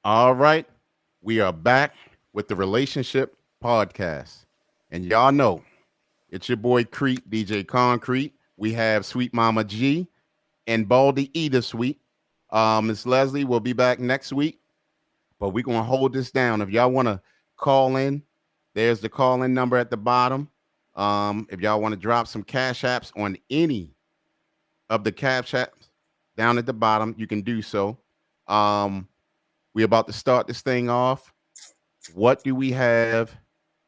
All right. We are back with the relationship podcast. And y'all know it's your boy Crete, DJ Concrete. We have Sweet Mama G and Baldy E this week. Miss Leslie will be back next week, but we're going to hold this down. If y'all want to call in, there's the call in number at the bottom. If y'all want to drop some cash apps on any of the cash apps down at the bottom, you can do so. We're about to start this thing off. What do we have,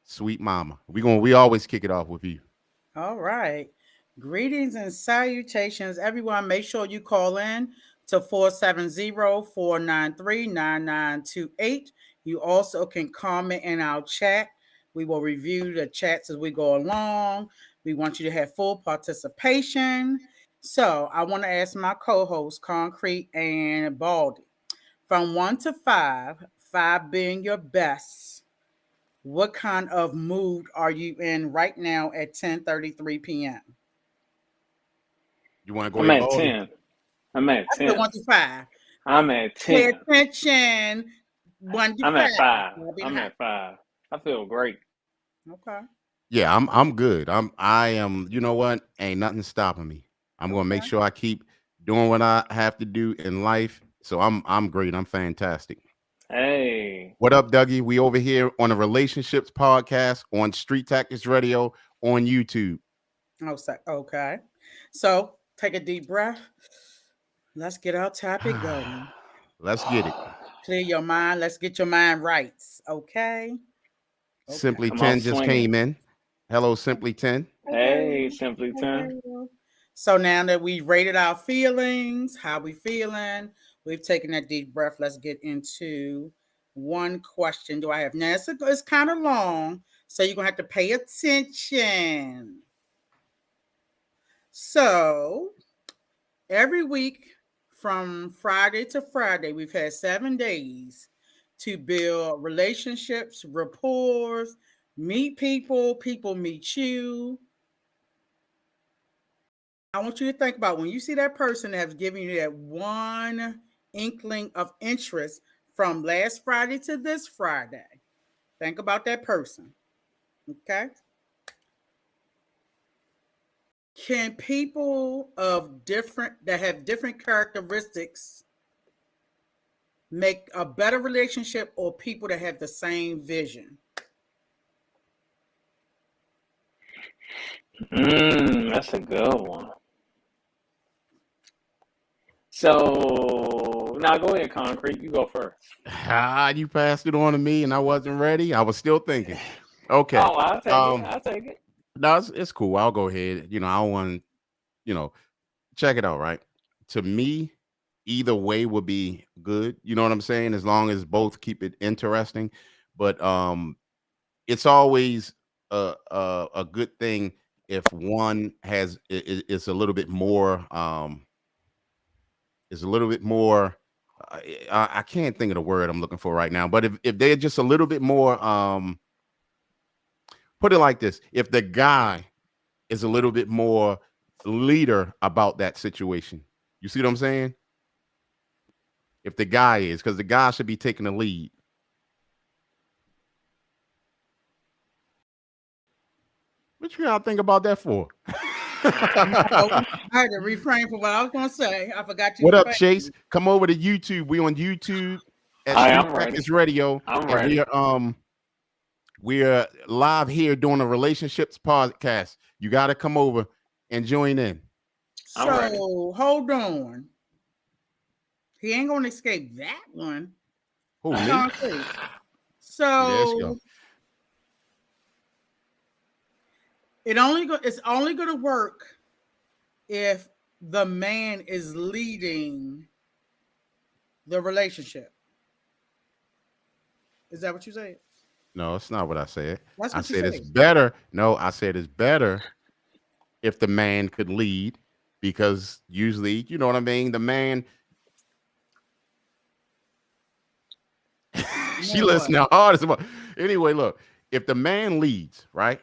Sweet Mama? We always kick it off with you. All right. Greetings and salutations, everyone. Make sure you call in to 470-493-9928. You also can comment in our chat. We will review the chats as we go along. We want you to have full participation. So I want to ask my co-hosts, Concrete and Baldy, from 1 to 5, 5 being your best. What kind of mood are you in right now at 10:33 p.m.? You want to go I'm ahead, at Baldy? 10. I'm at I said 10. 1 to 5. I'm at Pay 10. attention. 1 to I'm 5. at 5. I'll be I'm hot. at 5. I feel great. Okay. Yeah, I'm good. I am, you know what? Ain't nothing stopping me. I'm gonna make Okay. sure I keep doing what I have to do in life. So I'm great. I'm fantastic. Hey. What up, Dougie? We over here on a relationships podcast on Street Tactics Radio on YouTube. Okay. So take a deep breath. Let's get our topic going. Let's get it. Clear your mind. Let's get your mind right. Okay. Okay. Simply Come on 10 just swinging. came in. Hello, Simply 10. Hey, Simply 10. So now that we've rated our feelings, how we feeling, we've taken that deep breath. Let's get into one question. Do I have now? It's kind of long, so you're gonna have to pay attention. So every week from Friday to Friday, we've had 7 days to build relationships, rapport, meet people, people meet you. I want you to think about when you see that person that's giving you that one inkling of interest from last Friday to this Friday. Think about that person. Okay. Can people of different that have different characteristics make a better relationship or people that have the same vision? That's a good one. So now go ahead, Concrete. You go first. You passed it on to me and I wasn't ready. I was still thinking. Okay. Oh, I'll take it. I'll take it. No, it's cool. I'll go ahead. I don't want, you know, check it out, right? To me, either way would be good. You know what I'm saying? As long as both keep it interesting. But it's always a good thing if one is a little bit more is a little bit more I can't think of the word I'm looking for right now, but if they're just a little bit more put it like this, if the guy is a little bit more leader about that situation. You see what I'm saying? If the guy is, because the guy should be taking the lead. What you gotta think about that for? I had to refrain from what I was going to say. I forgot you. What up, Chase? Come over to YouTube. We on YouTube at Street Practice Radio. I'm ready. We're live here doing a relationships podcast. You got to come over and join in. So hold on. He ain't gonna escape that one. Who, me? So it's only gonna work if the man is leading the relationship. Is that what you said? No, it's not what I said. That's I what you said said. it's better. No, I said it's better if the man could lead, because usually, you know what I mean? The man she listening hard as well. Anyway, look, if the man leads, right?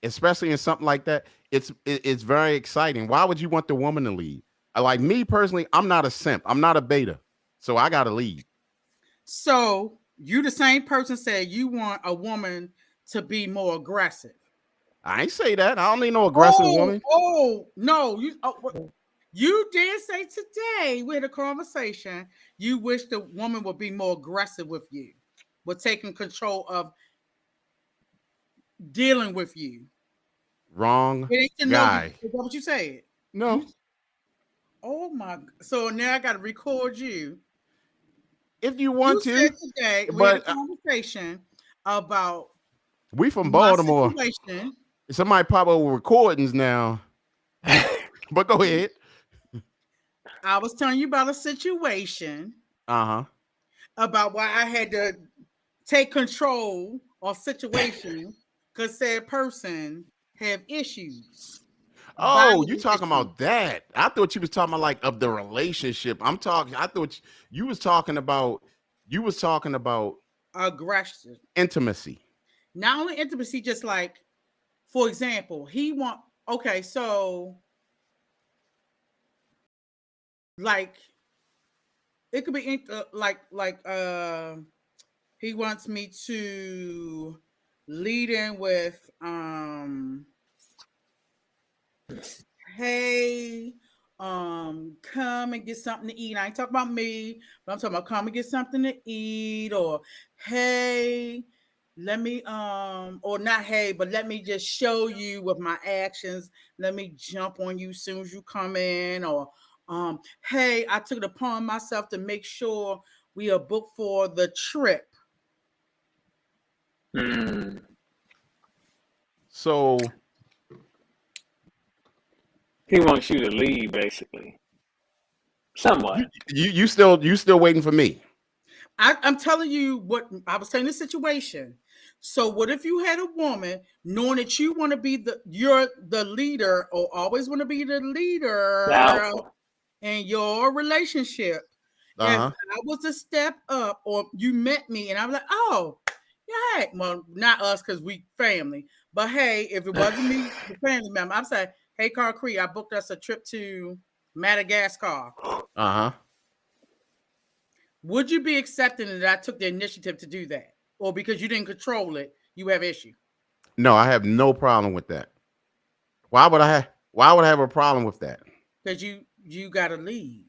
Especially in something like that, it's very exciting. Why would you want the woman to lead? Like me personally, I'm not a simp. I'm not a beta. So I gotta lead. So you the same person said you want a woman to be more aggressive. I ain't say that. I don't need no aggressive woman. No, you did say today we had a conversation. You wish the woman would be more aggressive with you, with taking control of dealing with you. Wrong guy. Is that what you said? No. Oh my! So now I got to record you. If you want You to, said today we had a conversation about we from my Baltimore. situation. Somebody pop over recordings now. But go ahead. I was telling you about a situation. Uh-huh. About why I had to take control of situation because said person have issues. Oh, you talking about that? I thought you was talking about like of the relationship. I thought you was talking about aggression, intimacy. Not only intimacy, just like, for example, so like it could be he wants me to lead in with hey, come and get something to eat. I ain't talking about me, but I'm talking about come and get something to eat, or hey, let me or not hey, but let me just show you with my actions. Let me jump on you as soon as you come in, or hey, I took it upon myself to make sure we are booked for the trip. So he wants you to leave, basically. Somewhat. You still waiting for me? I'm telling you what I was telling the situation. So what if you had a woman knowing that you want to be you're the leader or always want to be the leader in your relationship? Uh-huh. If I was to step up or you met me and I'm like, oh, yeah, hey, well, not us because we family, but hey, if it wasn't me, the family member, I'm saying, hey, Concrete, I booked us a trip to Madagascar. Uh-huh. Would you be accepting that I took the initiative to do that? Or because you didn't control it, you have issue? No, I have no problem with that. Why would I have a problem with that? Because you got to lead.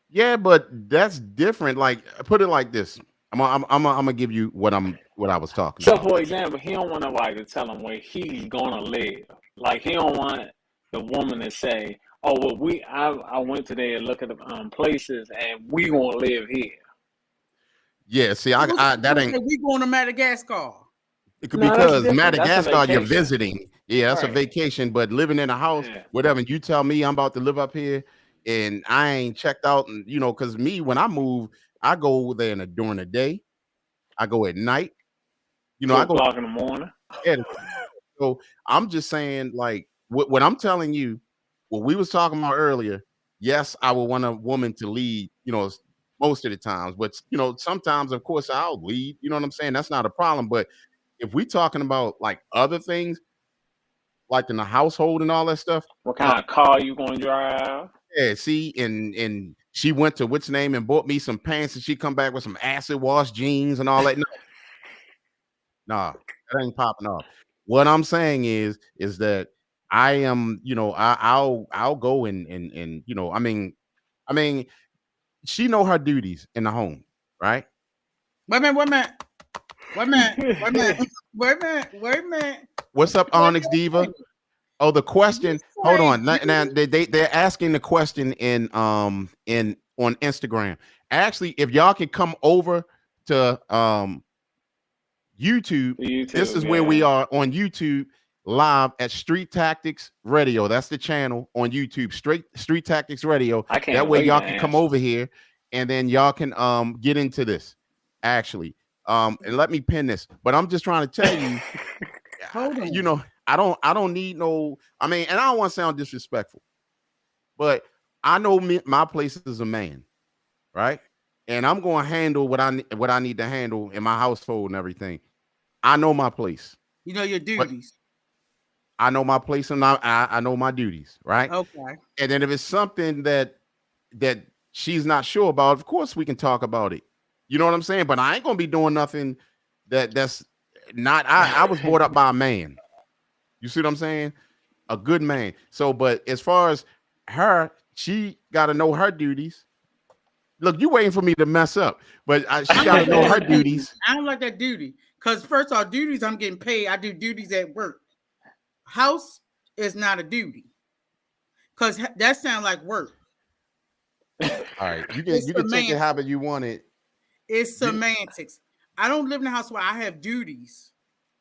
Yeah, but that's different. Like, put it like this. I'm gonna give you what I was talking about. So, for example, he don't want nobody to tell him where he's gonna live. Like, he don't want the woman to say, "Oh, well, I went today and look at the places, and we gonna live here." Yeah, see, that ain't. We going to Madagascar. Because Madagascar, you're visiting. Yeah, that's right. A vacation. But living in a house, whatever. And you tell me I'm about to live up here, and I ain't checked out, and because me when I move, I go over there during the day. I go at night. 2 o'clock in the morning. Yeah. So I'm just saying, like, what I'm telling you, what we was talking about earlier. Yes, I would want a woman to lead. Most of the times, but sometimes, of course, I'll lead. You know what I'm saying? That's not a problem. But if we talking about like other things, like in the household and all that stuff, what kind of car you gonna drive? Yeah, see, and she went to what's name and bought me some pants, and she come back with some acid wash jeans and all that. Nah, that ain't popping off. What I'm saying is that I am, I'll go and I mean, she know her duties in the home, right? Wait a minute. What's up, Onyx Diva? Oh, the question. Hold on. Now they're asking the question in on Instagram. Actually, if y'all can come over to YouTube, this is where we are on YouTube live at Street Tactics Radio. That's the channel on YouTube, Street Tactics Radio. That way y'all can come over here and then y'all can get into this. Actually, and let me pin this. But I'm just trying to tell you, I don't need no. I mean, and I don't want to sound disrespectful, but I know my place as a man, right? And I'm going to handle what I need to handle in my household and everything. I know my place. You know your duties. I know my place and I know my duties, right? Okay. And then if it's something that she's not sure about, of course we can talk about it. You know what I'm saying? But I ain't gonna be doing nothing that's not. I was brought up by a man. You see what I'm saying? A good man. So, but as far as her, she got to know her duties. Look, you waiting for me to mess up, but she got to know her duties. I don't like that duty because first of all, duties I'm getting paid. I do duties at work. House is not a duty because that sounds like work. All right, you It's can take it semantics. however you want it. It's semantics. I don't live in a house where I have duties.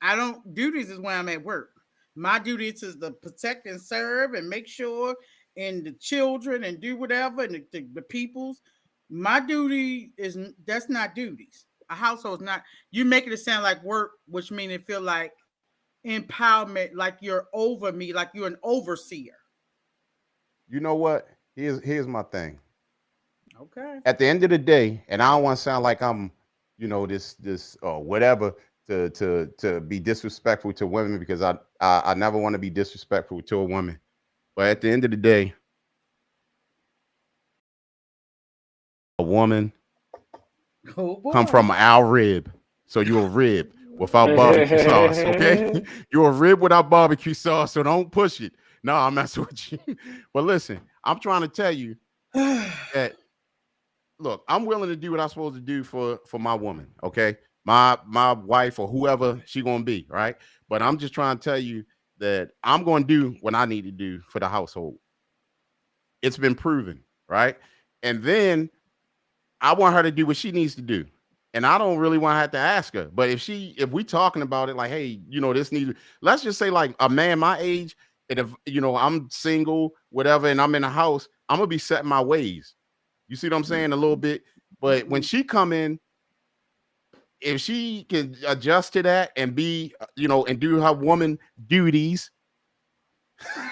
I don't duties is when I'm at work. My duty is to protect and serve and make sure and the children and do whatever and the peoples. My duty is that's not duties. A household is not. You make it sound like work, which means it feel like empowerment, like you're over me, like you're an overseer. You know what? Here's my thing. Okay. At the end of the day, and I don't want to sound like I'm, this or whatever to be disrespectful to women because I never want to be disrespectful to a woman. But at the end of the day, a woman come from our rib. So you're a rib without barbecue sauce, okay? You're a rib without barbecue sauce, so don't push it. No, I'm messing with you. But listen, I'm trying to tell you that look, I'm willing to do what I'm supposed to do for my woman, okay? My wife or whoever she gonna be, right? But I'm just trying to tell you that I'm gonna do what I need to do for the household. It's been proven, right? And then I want her to do what she needs to do. And I don't really want to have to ask her. But if we talking about it like, hey, this needs, let's just say like a man my age, and if I'm single, whatever, and I'm in a house, I'm gonna be setting my ways. You see what I'm saying? A little bit. But when she come in, if she can adjust to that and be, and do her woman duties,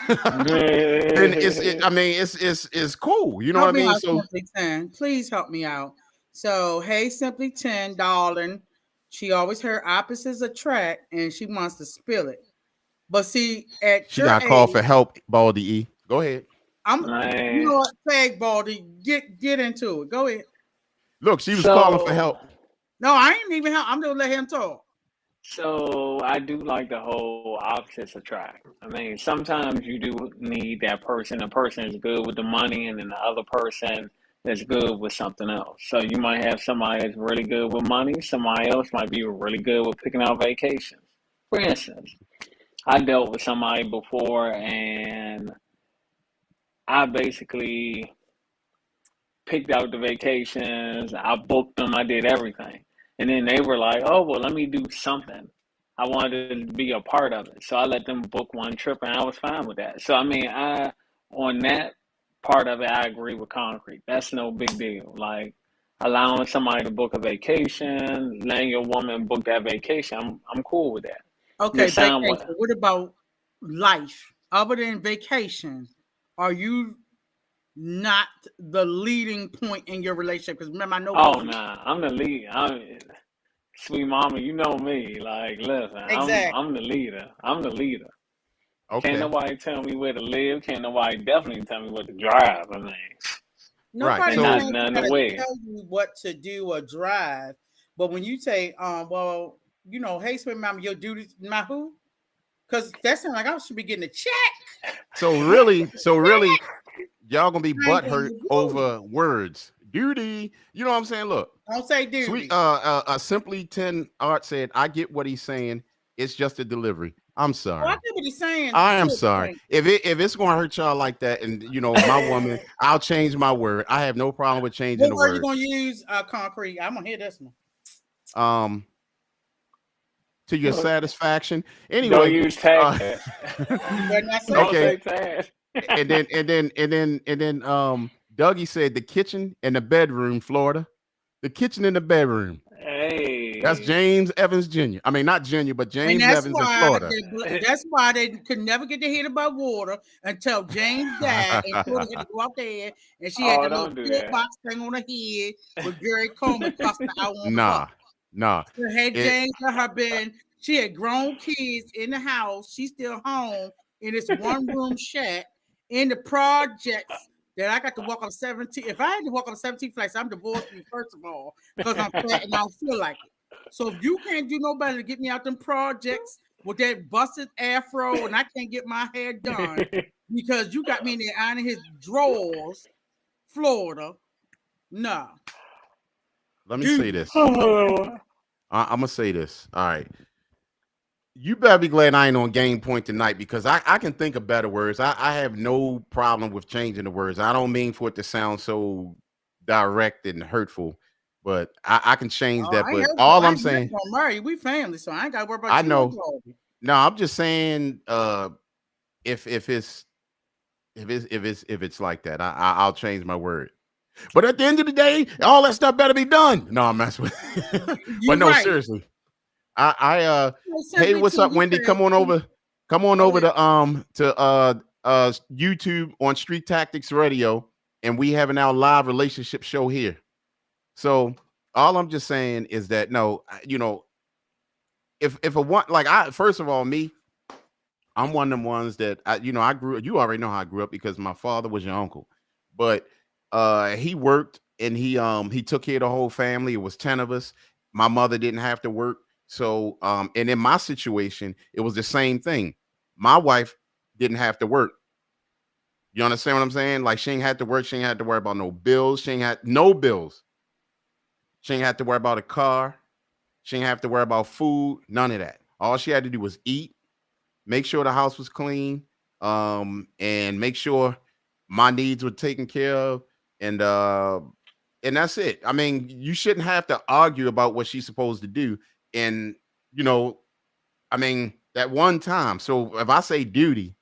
then it's cool. You know what I mean? So Simply 10. Please help me out. So hey, Simply 10, darling. She always heard opposites attract and she wants to spill it. But see, at she your got age, called for help, Baldy E. Go ahead. You know what, Fag Baldy, get into it. Go ahead. Look, she was calling for help. No, I ain't even help. I'm gonna let him talk. So I do like the whole opposites attract. I mean, sometimes you do need that person. The person is good with the money, and then the other person is good with something else. So you might have somebody that's really good with money. Somebody else might be really good with picking out vacations. For instance, I dealt with somebody before, and I basically picked out the vacations. I booked them. I did everything. And then they were like, oh, well, let me do something. I wanted to be a part of it. So I let them book one trip and I was fine with that. So, I mean, on that part of it, I agree with Concrete. That's no big deal. Like allowing somebody to book a vacation, letting your woman book that vacation, I'm cool with that. Okay, vacation. What about life? Other than vacation, are you not the leading point in your relationship? Because remember, I know. Oh, nah, I'm the lead. Sweet mama, you know me. Like, listen, exactly. I'm the leader. I'm the leader. Okay. Can't nobody tell me where to live. Can't nobody definitely tell me what to drive. I mean, nobody can't tell you what to do or drive. But when you say, well, hey, sweet mama, your duty, my who? Because that sounds like I should be getting a check. So really, y'all gonna be butthurt over words. Duty. You know what I'm saying? Look. Don't say duty. Sweet, Simply 10 Art said, I get what he's saying. It's just a delivery. I'm sorry. I get what he's saying. I am sorry. If it's gonna hurt y'all like that, and my woman, I'll change my word. I have no problem with changing the word. What word you gonna use, Concrete? I'm gonna hear this one. To your satisfaction. Anyway, don't use tag. Okay. and then Dougie said the kitchen and the bedroom, Florida. The kitchen and the bedroom. Hey, that's James Evans Jr. I mean, not Jr., but James Evans in Florida. That's why they could never get their head above water until James died and Florida had to go out there and she had the little pit box thing on her head with Gary Coleman cussing out on Nah. Had James her been, she had grown kids in the house. She's still home in this one room shack in the projects that I got to walk up 17. If I had to walk up 17 flights, I'm divorcing you, first of all, because I'm fat and I don't feel like it. So if you can't do nobody to get me out them projects with that busted afro and I can't get my hair done because you got me in there ironing his drawers, Florida, no. Let me say Dude. this. I'm gonna say this. All right. You better be glad I ain't on game point tonight because I can think of better words. I have no problem with changing the words. I don't mean for it to sound so direct and hurtful, but I can change Oh, that. I ain't But ever all gonna, I I'm ain't never saying, gonna marry you. We family, so I ain't gotta worry about I you or know. Baldy. No, I'm just saying, if it's like that, I'll change my word. But at the end of the day, all that stuff better be done. No, I'm messing with. But You no, right. seriously. I hey, Simply what's to up, he Wendy? said, Come on go over ahead. to YouTube on Street Tactics Radio, and we having our live relationship show here. So all I'm just saying is that no, if a one like I first of all, me, I'm one of them ones that I grew. You already know how I grew up because my father was your uncle, but he worked and he took care of the whole family. It was 10 of us. My mother didn't have to work, so and in my situation, it was the same thing. My wife didn't have to work. You understand what I'm saying? Like she ain't had to work. She ain't had to worry about no bills. She ain't had no bills. She ain't had to worry about a car. She ain't have to worry about food. None of that. All she had to do was eat, make sure the house was clean, and make sure my needs were taken care of, and and that's it. I mean, you shouldn't have to argue about what she's supposed to do. And you know, I mean, that one time. So if I say duty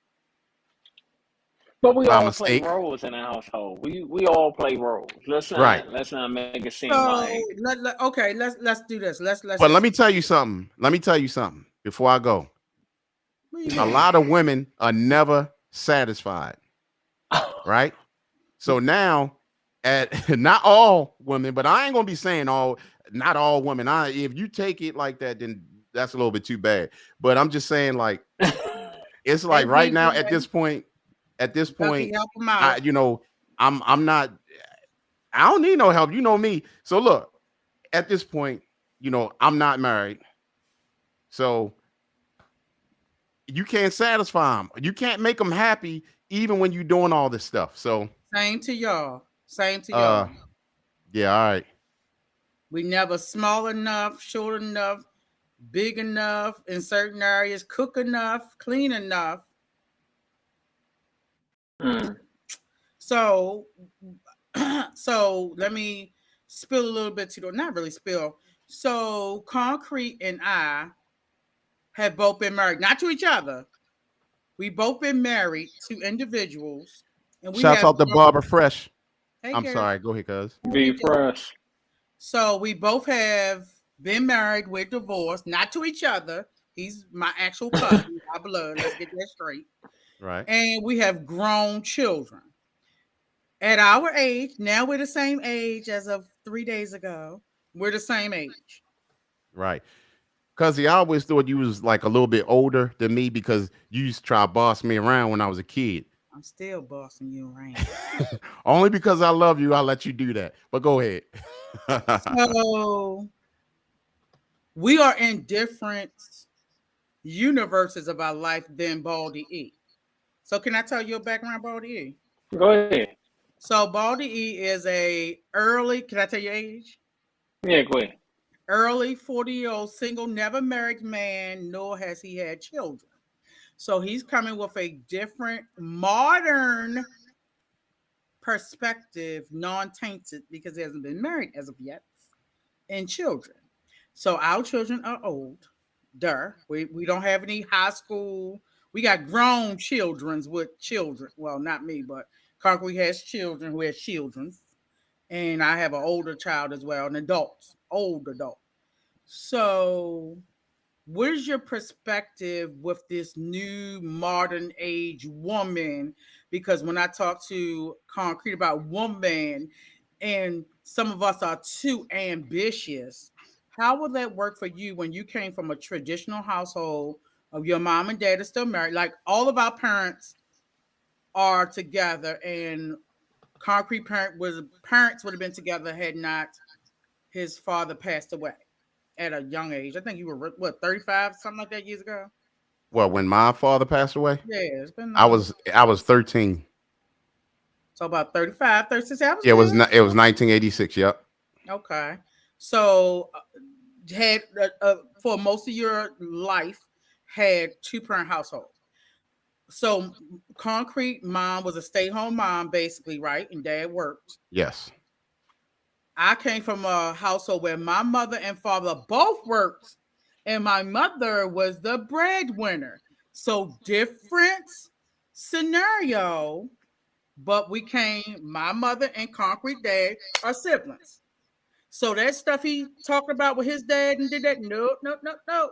But we by all play mistake, roles in the household. We all play roles. right? Let's not make it seem So like okay, let's do this. Let's But let just me tell you something. Let me tell you something before I go. what do you A mean? lot of women are never satisfied, right? So now, at not all women, but I ain't gonna be saying not all women. If you take it like that, then that's a little bit too bad. But I'm just saying, like, it's Hey like right now DJ, at this Ducky, point, help him I out. I'm not. I don't need no help. You know me. So look, at this point, I'm not married, so you can't satisfy them. You can't make them happy, even when you're doing all this stuff. So, Same to y'all. Same to uh, y'all. yeah, all right. We never small enough, short enough, big enough in certain areas, cook enough, clean enough. mm. So so let me spill a little bit to the not really spill. So Concrete and I have both been married, not to each other. We both been married to individuals, and we Shouts have. out to Barbara Fresh. Hey, I'm girl. sorry. Go ahead, cuz. Hey, Be DJ. fresh. So we both have been married. We're divorced, not to each other. He's my actual cousin, my blood. Let's get that straight. Right. And we have grown children. At our age, now we're the same age as of 3 days ago. We're the same age. Right. Cuz I always thought you was like a little bit older than me because you used to try to boss me around when I was a kid. I'm still bossing you around. Only because I love you, I'll let you do that. But go ahead. So we are in different universes of our life than Baldy E. So can I tell you a background, Baldy E? Go ahead. So Baldy E is a early, can I tell your age? Yeah, go ahead. Early 40-year-old single, never married man, nor has he had children. So he's coming with a different modern perspective, non-tainted, because he hasn't been married as of yet, and children. So our children are old. We don't have any high school. We got grown children's with children. Well, not me, but Concrete has children who has children. And I have an older child as well, an adult, old adult. So where's your perspective with this new modern age woman? Because when I talk to Concrete about woman, and some of us are too ambitious, how will that work for you when you came from a traditional household of your mom and dad are still married? Like all of our parents are together, and Concrete parents would have been together had not his father passed away at a young age. I think you were what 35, something like that years ago. Well, when my father passed away, Yeah, it's been I was 13. so about 35, 36. I was Yeah, good. it was 1986. Yep. Okay. So had for most of your life had two-parent household. So Concrete mom was a stay-home mom basically, right? And dad worked. Yes. I came from a household where my mother and father both worked, and my mother was the breadwinner. So different scenario, but my mother and Concrete dad are siblings. So that stuff he talked about with his dad and did that, no, no, no, no.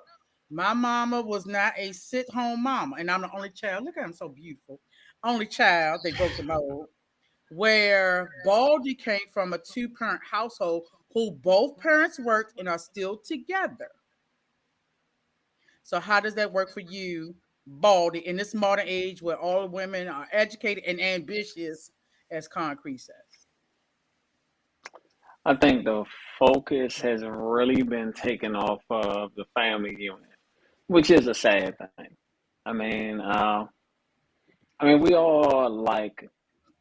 My mama was not a sit-home mama, and I'm the only child. Look at him, so beautiful. Only child. They broke the mold. Where Baldy came from a two-parent household who both parents worked and are still together. So how does that work for you, Baldy, in this modern age where all women are educated and ambitious, as Concrete says? I think the focus has really been taken off of the family unit, which is a sad thing. I mean, uh, I mean, we all like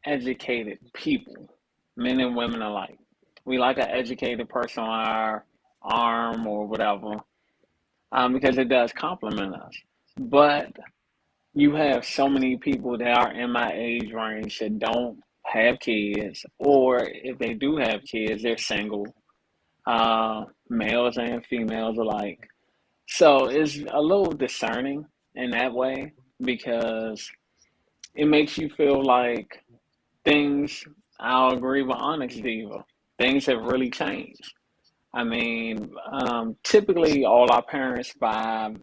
educated people, men and women alike. We like an educated person on our arm or whatever, because it does compliment us. But you have so many people that are in my age range that don't have kids, or if they do have kids, they're single, males and females alike. So it's a little discerning in that way because it makes you feel like things, I'll agree with Onyx Diva, things have really changed. I mean, typically all our parents by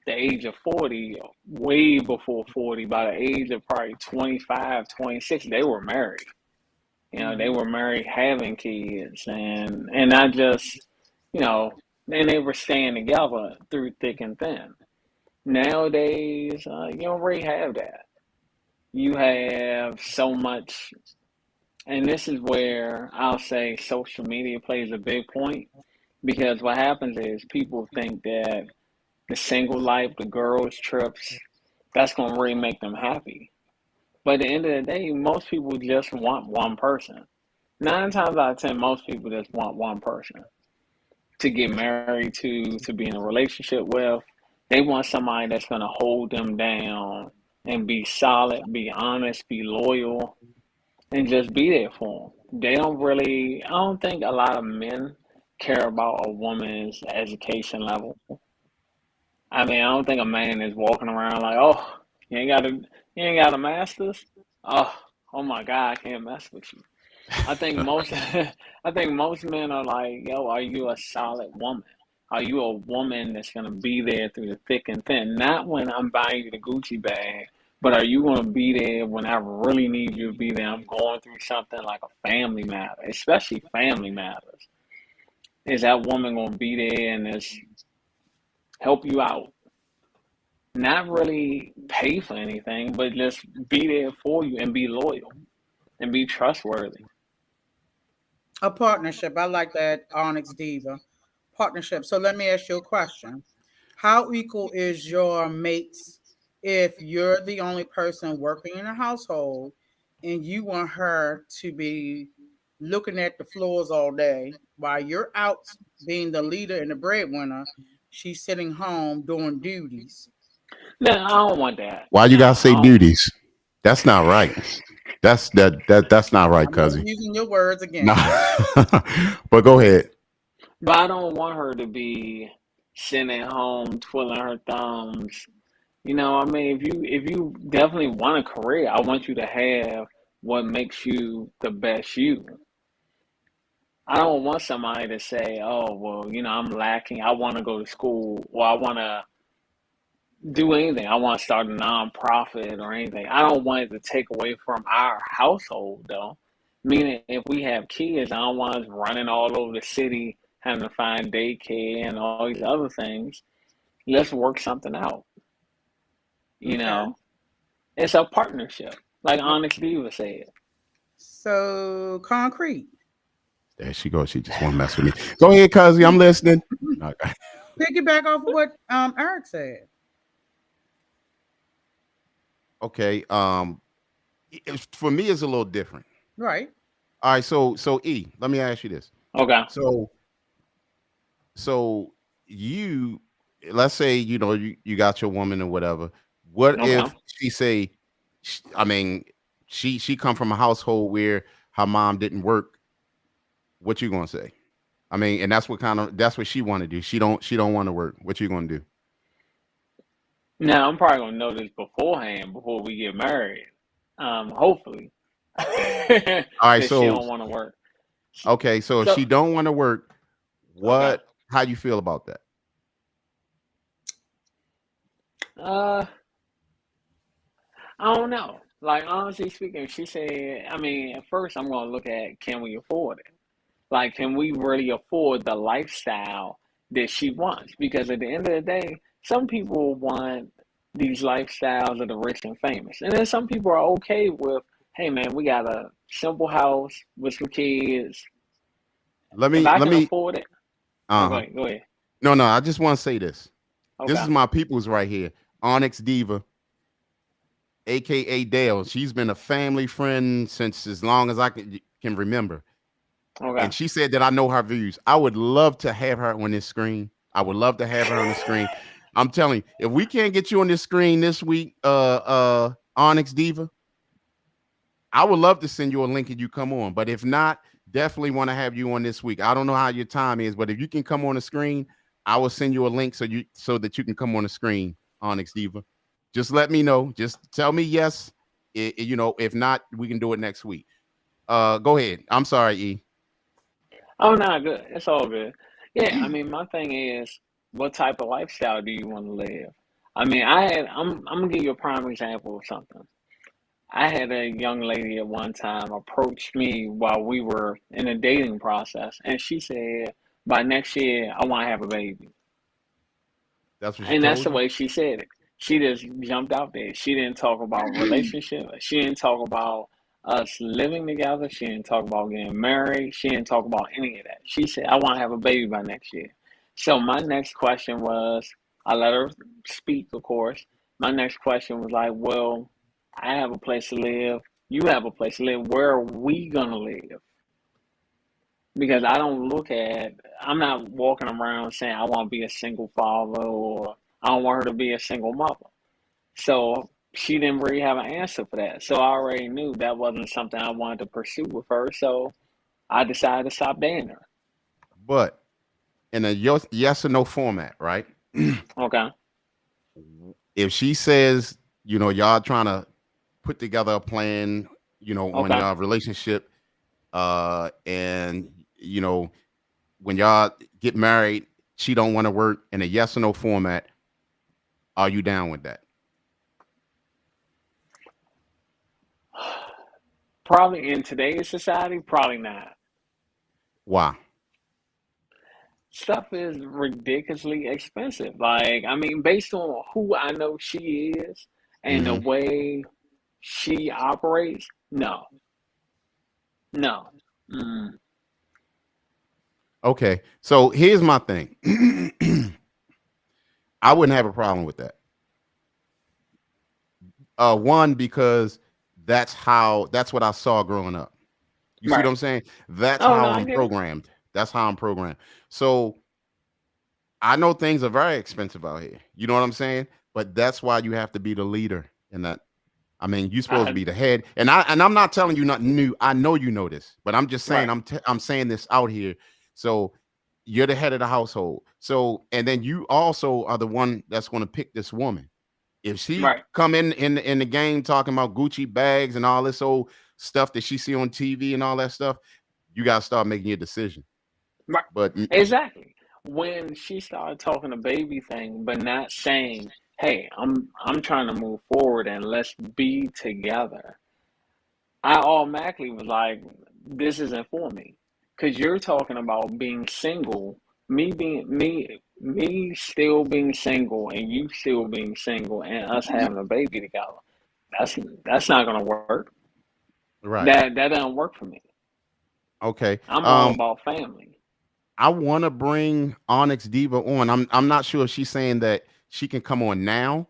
the age of 40, way before 40, by the age of probably 25, 26, they were married. They were married having kids and not just, you know, and they were staying together through thick and thin. Nowadays, you don't really have that. You have so much, and this is where I'll say social media plays a big point because what happens is people think that the single life, the girls' trips, that's going to really make them happy. But at the end of the day, most people just want one person. 9 times out of 10, most people just want one person to get married to be in a relationship with. They want somebody that's going to hold them down and be solid, be honest, be loyal, and just be there for them. They don't really, I don't think a lot of men care about a woman's education level. I mean, I don't think a man is walking around like, oh, you ain't got a master's? Oh, oh my God, I can't mess with you. I think most I think most men are like, yo, are you a solid woman? Are you a woman that's gonna be there through the thick and thin? Not when I'm buying you the Gucci bag, but are you gonna be there when I really need you to be there? I'm going through something like a family matter, especially family matters. Is that woman gonna be there and just help you out? Not really pay for anything, but just be there for you and be loyal and be trustworthy. A partnership. I like that, Onyx Diva. Partnership. So let me ask you a question. How equal is your mates if you're the only person working in a household and you want her to be looking at the floors all day while you're out being the leader and the breadwinner? She's sitting home doing duties. No, I don't want that. Why you gotta Now, say duties? That's not right. That's not right, I'm not cousin. using your words No. again. But go ahead. but I don't want her to be sitting at home twiddling her thumbs. I mean, if you definitely want a career, I want you to have what makes you the best you. I don't want somebody to say, "Oh, well, I'm lacking. I want to go to school, or I want to do anything. I want to start a nonprofit or anything." I don't want it to take away from our household, though. Meaning, if we have kids, I don't want us running all over the city having to find daycare and all these other things. Let's work something out. You Okay. know, it's a partnership, like Onyx Diva said. So concrete. There she goes. She just want to mess with me. Go ahead, Cuzzy. I'm listening. No, Piggyback off of what Eric said. okay. For me, it's a little different. Right. All right. So E, let me ask you this. Okay. So so you, let's say you got your woman or whatever. What Okay. if she say, I mean, she come from a household where her mom didn't work? What you gonna say? I mean, and that's what she want to do. She don't want to work. What you gonna do? Now I'm probably gonna know this beforehand before we get married. Hopefully, All right. that she So don't want to work. okay. So if she So don't want to work, okay. how you feel about that? Uh, I don't know. Like honestly speaking, she said. I mean, at first I'm gonna look at can we afford it? Like, can we really afford the lifestyle that she wants? Because at the end of the day, some people want these lifestyles of the rich and famous. And then some people are okay with, hey man, we got a simple house with some kids. Let If me I let can me. afford it, oh, go Uh-huh. ahead, go ahead. No. I just want to say this. This Okay. is my people's right here. Onyx Diva, aka Dale. She's been a family friend since as long as I can remember. Okay. And she said that I know her views. I would love to have her on this screen. I would love to have her on the screen. I'm telling you, if we can't get you on this screen this week, Onyx Diva, I would love to send you a link and you come on. But if not, definitely want to have you on this week. I don't know how your time is, but if you can come on the screen, I will send you a link so that you can come on the screen, Onyx Diva. Just let me know. Just tell me yes. If not, we can do it next week. Go ahead. I'm sorry, E. Oh, no, good. It's all good. Yeah, I mean, my thing is, what type of lifestyle do you want to live? I mean, I'm gonna give you a prime example of something. I had a young lady at one time approach me while we were in a dating process, and she said, by next year, I want to have a baby. That's what she And that's told the you. way she said it. She just jumped out there. She didn't talk about relationship. She didn't talk about us living together. She didn't talk about getting married. She didn't talk about any of that. She said, I want to have a baby by next year. So my next question was, I let her speak, of course. My next question was like, well, I have a place to live. You have a place to live. Where are we going to live? Because I'm not walking around saying I want to be a single father or I don't want her to be a single mother. So she didn't really have an answer for that. So I already knew that wasn't something I wanted to pursue with her. So I decided to stop dating her. But in a yes or no format, right? Okay. If she says, y'all trying to put together a plan, on Okay. y'all relationship, and when y'all get married, she don't want to work in a yes or no format, are you down with that? Probably in today's society, probably not. Why? Stuff is ridiculously expensive. Like, I mean, based on who I know she is and the Hmm. way she operates, no, no. Mm, Okay, so here's my thing. I wouldn't have a problem with that. One, because that's what I saw growing up. You see what right. I'm saying? That's Oh, no, how I I'm get it. programmed. That's how I'm programmed. So I know things are very expensive out here. You know what I'm saying? But that's why you have to be the leader in that. I mean, you're supposed to I, be the head. And I'm not telling you nothing new. I know you know this, but I'm just saying right, I'm saying this out here. So you're the head of the household. So and then you also are the one that's going to pick this woman. If she right, come in the game talking about Gucci bags and all this old stuff that she see on TV and all that stuff, you got to start making your decision. right. But Exactly. When she started talking the baby thing, but not saying, "Hey, I'm trying to move forward and let's be together," I automatically was like, "This isn't for me," because you're talking about being single, me still being single, and you still being single, and us having a baby together. That's that's not gonna work. Right. That doesn't work for me. Okay. I'm all about family. I want to bring Onyx Diva on. I'm not sure if she's saying that she can come on now.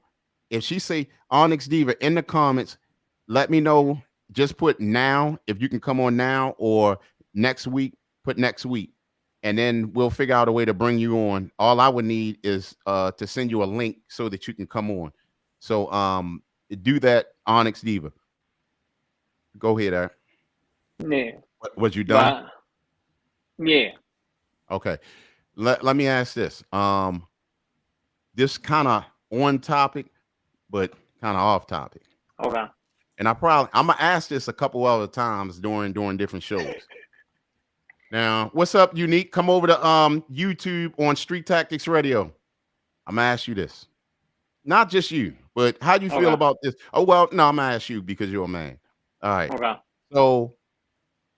If she say Onyx Diva in the comments, let me know. Just put now if you can come on now, or next week. Put next week, and then we'll figure out a way to bring you on. All I would need is to send you a link so that you can come on. So do that, Onyx Diva. Go ahead, Eric. Yeah, Was you done? but yeah, Okay. Let me ask this. This kind of on topic, but kind of off topic. okay. And I'm gonna ask this a couple other times during different shows. Now, what's up, Unique? Come over to YouTube on Street Tactics Radio. I'm gonna ask you this. Not just you, but how do you feel Okay. about this? Oh well, no, I'm gonna ask you because you're a man. All right. Okay. So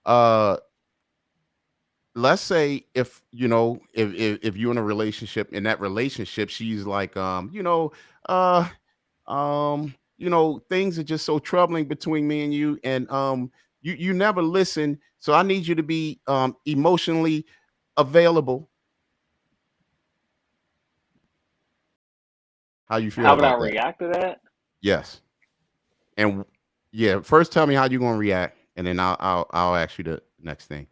uh let's say if if you're in a relationship, in that relationship, she's like uh things are just so troubling between me and you, and you never listen, so I need you to be emotionally available. How you feel How would I about that? react to that? Yes. And yeah, first tell me how you're gonna react, and then I'll ask you the next thing.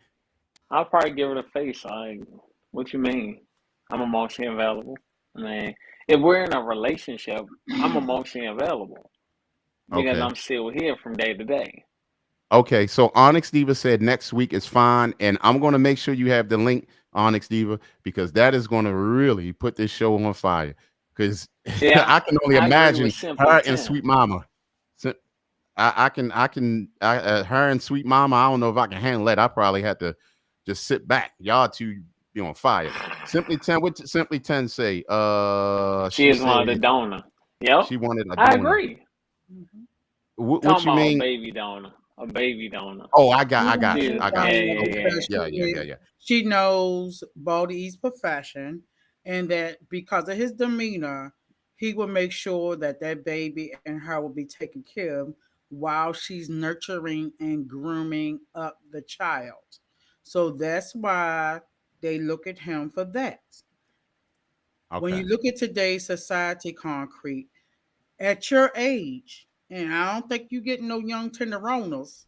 I'll probably give her the face. Like, what you mean? I'm emotionally available. I mean, if we're in a relationship, I'm emotionally available because Okay. I'm still here from day to day. Okay, so Onyx Diva said next week is fine, and I'm going to make sure you have the link, Onyx Diva, because that is going to really put this show on fire. Because See, I can only I agree with imagine Simply her and 10. Sweet Mama. So her and Sweet Mama. I don't know if I can handle that. I probably had to just sit back. Y'all two be on fire. Simply 10. What Simply 10 say? She She is one said of the donor. Yep, she wanted a I donor. agree. Mhm. What Talking you about a mean? baby donor. A baby donor. Oh, I You got want you. She, to I yeah, got donor you. yeah, Okay. yeah. because Yeah, yeah, yeah, yeah. she knows Baldy's profession, and that because of his demeanor, he will make sure that that baby and her will be taken care of while she's nurturing and grooming up the child. So that's why they look at him for that. When Okay. you look at today's society, concrete, at your age, and I don't think you get no young tenderonas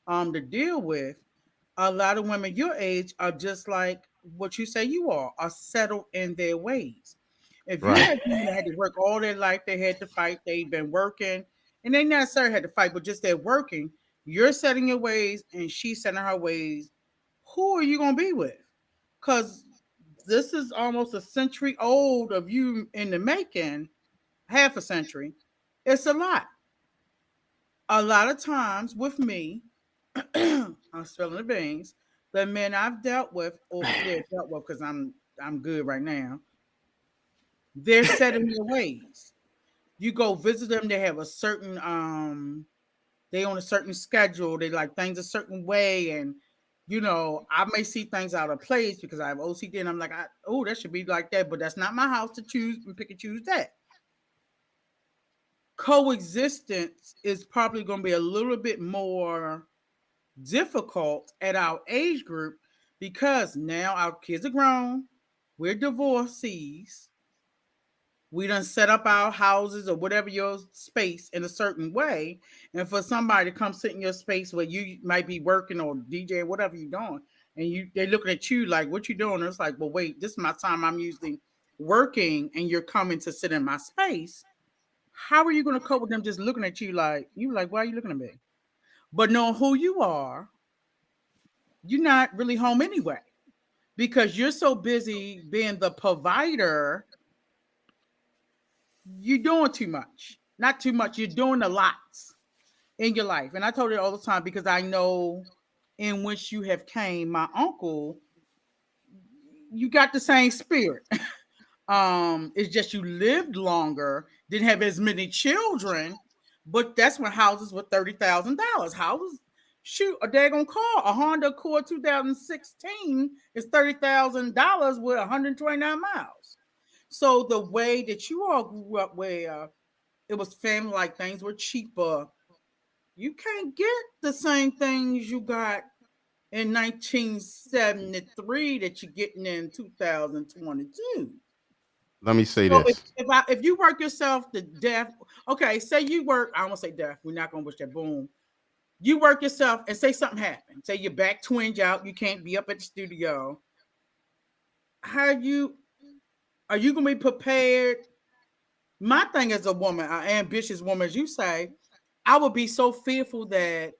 to deal with, a lot of women your age are just like what you say you are settled in their ways. If you Right. had women that had to work all their life, they had to fight, they've been working, and they not necessarily had to fight, but just they're working, you're setting your ways and she's setting her ways. Who are you gonna be with? Because this is almost a century old of you in the making, half a century. It's a lot. A lot of times with me, I'm spilling the beans. The men I've dealt with, or yeah, dealt with because I'm good right now. They're set in their ways. You go visit them, they have a certain they on a certain schedule, they like things a certain way, and I may see things out of place because I have OCD and I'm like, oh, that should be like that, but that's not my house to choose and pick and choose that. Coexistence is probably going to be a little bit more difficult at our age group because now our kids are grown, we're divorcees, we done set up our houses or whatever your space in a certain way, and for somebody to come sit in your space where you might be working or DJ, whatever you're doing, and they're looking at you like, what you doing? And it's like, well, wait, this is my time, I'm usually working, and you're coming to sit in my space. How are you going to cope with them just looking at you like, why are you looking at me? But knowing who you are, you're not really home anyway because you're so busy being the provider. You're doing too much. Not too much. You're doing a lot in your life. And I told it all the time because I know in which you have came, my uncle, you got the same spirit. It's just you lived longer, didn't have as many children, but that's when houses were $30,000. Houses, shoot, a daggone car, a Honda Accord 2016 is $30,000 with 129 miles. So the way that you all grew up, where it was family, like things were cheaper, You can't get the same things you got in 1973 that you're getting in 2022. Let me say So this. if you work yourself to death, okay, say you work, I won't say death, we're not gonna wish that boom. You work yourself and say something happened. Say your back twinge out, you can't be up at the studio. How you are you gonna be prepared? My thing as a woman, an ambitious woman, as you say, I would be so fearful that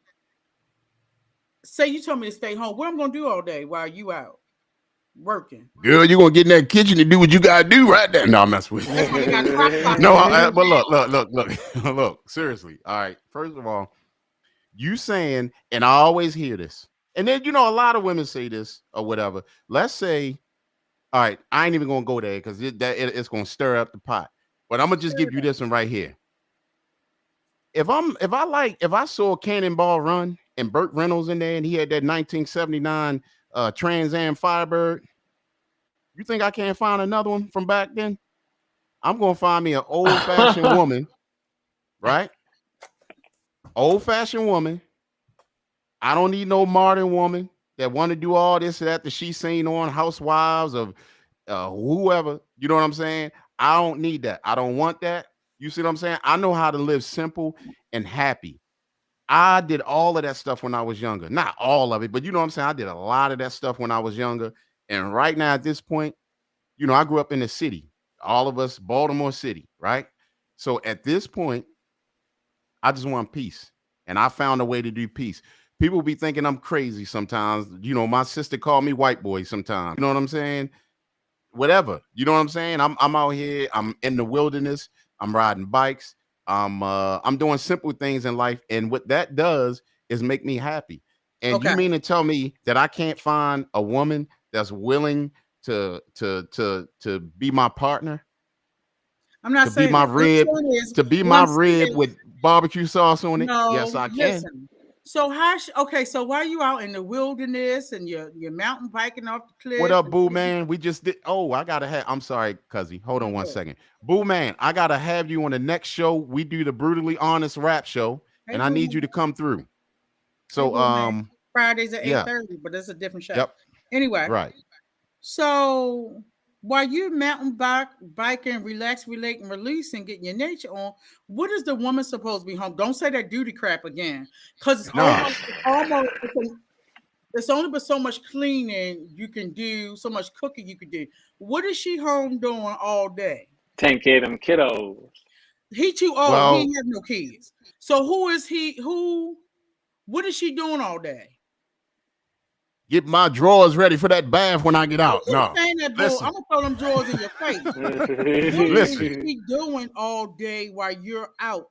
say you told me to stay home, what I'm gonna do all day while you out working. Girl, you gonna get in that kitchen and do what you gotta do right there. No, I'm messing with That's why you got crock pot no, in but look, look. Seriously, all right. First of all, you saying, and I always hear this, and then a lot of women say this or whatever. Let's say, all right, I ain't even gonna go there because it's gonna stir up the pot. But I'm gonna just give you this one right here. If I saw Cannonball Run and Burt Reynolds in there and he had that 1979 Trans Am Firebird, you think I can't find another one from back then? I'm gonna find me an old-fashioned woman, right? Old-fashioned woman. I don't need no modern woman that want to do all this that she's seen on Housewives of whoever. You know what I'm saying? I don't need that. I don't want that. You see what I'm saying? I know how to live simple and happy. I did all of that stuff when I was younger. Not all of it, but you know what I'm saying? I did a lot of that stuff when I was younger. And right now at this point, I grew up in the city. All of us, Baltimore City, right? So at this point, I just want peace. And I found a way to do peace. People be thinking I'm crazy sometimes. My sister called me white boy sometimes. You know what I'm saying? Whatever. You know what I'm saying? I'm out here. I'm in the wilderness. I'm riding bikes. I'm doing simple things in life. And what that does is make me happy. And you mean to tell me that I can't find a woman that's willing to be my partner? I'm not To be saying my that. rib, to be my rib with barbecue sauce on it. Yes, no, I can. listen. So so why are you out in the wilderness and you're mountain biking off the cliff? What up, Boo Man? We just did. Oh, I gotta have. I'm sorry, Cuzzy. Hold on one second. Boo Man, I gotta have you on the next show. We do the brutally honest rap show, Hey, and I Boo need Man. you to come through. Hey, So, Boo Man. Fridays at yeah, 8:30, but that's a different show. yep, Anyway, right. so while you mountain biking, relax, relate, and release and getting your nature on, what is the woman supposed to be home? Don't say that duty crap again. Because it's Nah. it's only but so much cleaning you can do, so much cooking you can do. What is she home doing all day? Take care of them kiddos. He too old. He Well, ain't have no kids. So who is he? What is she doing all day? get my drawers ready for that bath when I get I'm out. just No, saying that, boo. I'm listen, gonna throw them drawers in your face. What is listen. she doing all day while you're out?